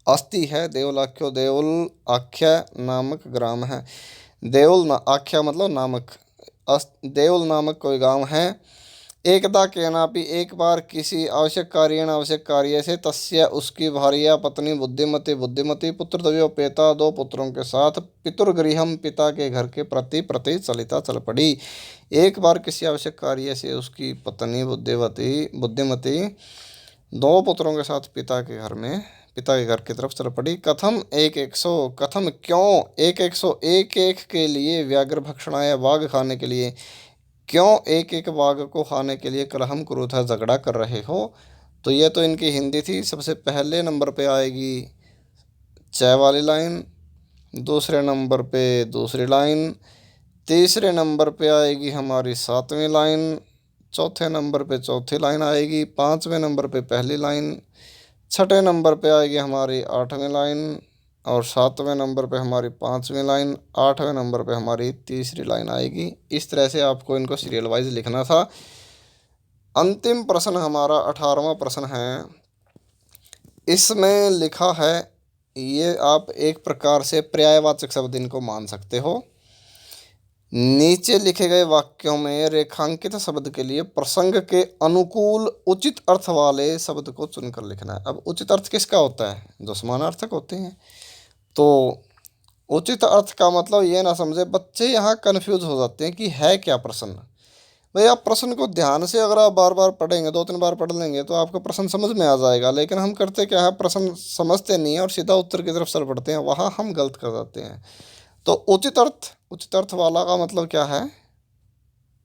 अस्ति है देवलाख्यो, देवल आख्या नामक ग्राम है। देवल ना आख्या मतलब नामक, देवल नामक कोई गांव है। एकदा केनापि, एक बार किसी आवश्यक कार्येण, आवश्यक कार्य से, तस्य उसकी भार्या पत्नी बुद्धिमती, बुद्धिमती पुत्रद्वयो पेता, 2 पुत्रों के साथ, पितुर्गृहम पिता के घर के प्रति प्रति चलिता चल पड़ी। एक बार किसी आवश्यक कार्य से उसकी पत्नी बुद्धिमती 2 पुत्रों के साथ पिता के घर की तरफ चल पड़ी। कथम एक एक सौ, कथम क्यों, एक एक सौ, एक एक के लिए, व्याघ्र भक्षणाय बाघ खाने के लिए, क्यों एक एक बाघ को खाने के लिए कलहम क्रोधा झगड़ा कर रहे हो। तो ये तो इनकी हिंदी थी। सबसे पहले नंबर पे आएगी च वाली लाइन, दूसरे नंबर पे दूसरी लाइन, तीसरे नंबर पे आएगी हमारी 7वीं लाइन, चौथे नंबर पे चौथी लाइन आएगी, 5वें नंबर पे पहली लाइन, 6ठे नंबर पे आएगी हमारी 8वीं लाइन, और 7वें नंबर पे हमारी 5वीं लाइन, 8वें नंबर पे हमारी तीसरी लाइन आएगी। इस तरह से आपको इनको सीरियल वाइज लिखना था। अंतिम प्रश्न हमारा 18वां प्रश्न है। इसमें लिखा है, ये आप एक प्रकार से पर्यायवाचक शब्द इनको मान सकते हो। नीचे लिखे गए वाक्यों में रेखांकित शब्द के लिए प्रसंग के अनुकूल उचित अर्थ वाले शब्द को चुनकर लिखना है। अब उचित अर्थ किसका होता है? जो समानार्थक होते हैं। तो उचित अर्थ का मतलब ये ना समझे बच्चे यहाँ कंफ्यूज हो जाते हैं कि है क्या प्रश्न। भाई आप प्रश्न को ध्यान से अगर आप बार बार पढ़ेंगे, 2-3 बार पढ़ लेंगे तो आपको प्रश्न समझ में आ जाएगा। लेकिन हम करते क्या है, प्रश्न समझते नहीं है और सीधा उत्तर की तरफ सर पढ़ते हैं, वहाँ हम गलत कर जाते हैं। तो उचित अर्थ वाला का मतलब क्या है?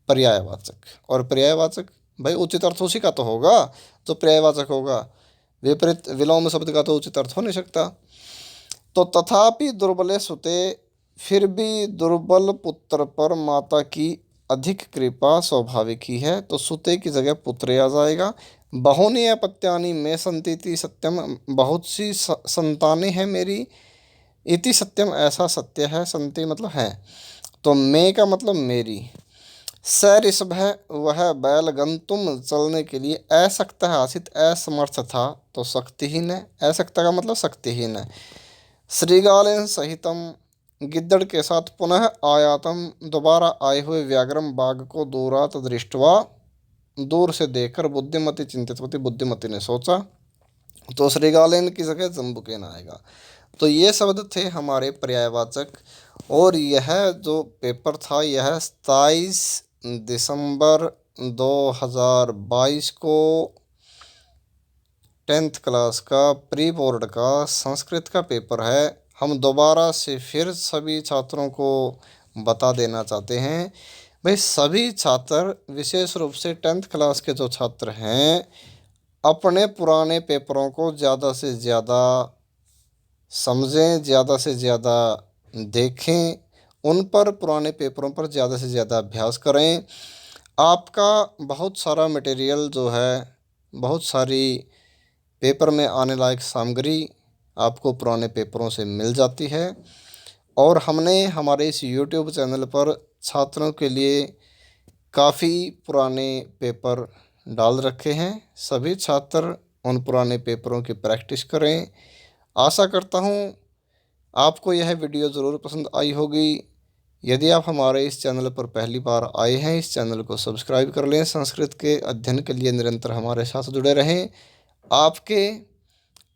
पर्यायवाचक। और पर्यायवाचक भाई उचित अर्थ उसी का तो होगा जो पर्यायवाचक होगा। विपरीत विलोम शब्द का तो उचित अर्थ हो नहीं सकता। तो तथापि दुर्बले सुते, फिर भी दुर्बल पुत्र पर माता की अधिक कृपा स्वाभाविक ही है। तो सुते की जगह पुत्र आ जाएगा। बहूनि अपत्यानि में संतीति सत्यम, बहुत सी संतानें हैं मेरी। इति सत्यम, ऐसा सत्य है। संति मतलब है। तो मैं का मतलब मेरी। स ऋषभ है, वह बैल गंतुम चलने के लिए अशक्त है आसित, असमर्थ था तो शक्तिहीन है। अशक्त का मतलब शक्तिहीन है। श्रीगालेन सहितम, गिद्दड़ के साथ पुनः आयातम, दोबारा आए हुए व्याघ्रम, बाघ को दूरात दृष्टवा, दूर से देखकर, बुद्धिमती चिंतितवती, बुद्धिमती ने सोचा। तो श्रीगालेन की जगह जम्बुकेन आएगा। तो ये शब्द थे हमारे पर्यायवाचक। और यह जो पेपर था यह 27 दिसंबर 2022 को 10th क्लास का प्री बोर्ड का संस्कृत का पेपर है। हम दोबारा से फिर सभी छात्रों को बता देना चाहते हैं, भाई सभी छात्र विशेष रूप से 10th क्लास के जो छात्र हैं अपने पुराने पेपरों को ज़्यादा से ज़्यादा समझें, ज़्यादा से ज़्यादा देखें, उन पर पुराने पेपरों पर ज़्यादा से ज़्यादा अभ्यास करें। आपका बहुत सारा मटेरियल जो है, बहुत सारी पेपर में आने लायक सामग्री आपको पुराने पेपरों से मिल जाती है। और हमने हमारे इस YouTube चैनल पर छात्रों के लिए काफ़ी पुराने पेपर डाल रखे हैं। सभी छात्र उन पुराने पेपरों की प्रैक्टिस करें। आशा करता हूँ आपको यह वीडियो ज़रूर पसंद आई होगी। यदि आप हमारे इस चैनल पर पहली बार आए हैं, इस चैनल को सब्सक्राइब कर लें। संस्कृत के अध्ययन के लिए निरंतर हमारे साथ जुड़े रहें। आपके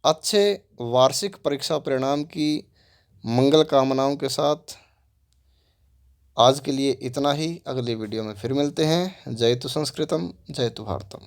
अच्छे वार्षिक परीक्षा परिणाम की मंगल कामनाओं के साथ आज के लिए इतना ही। अगली वीडियो में फिर मिलते हैं। जय तु संस्कृतम, जय तु भारतम।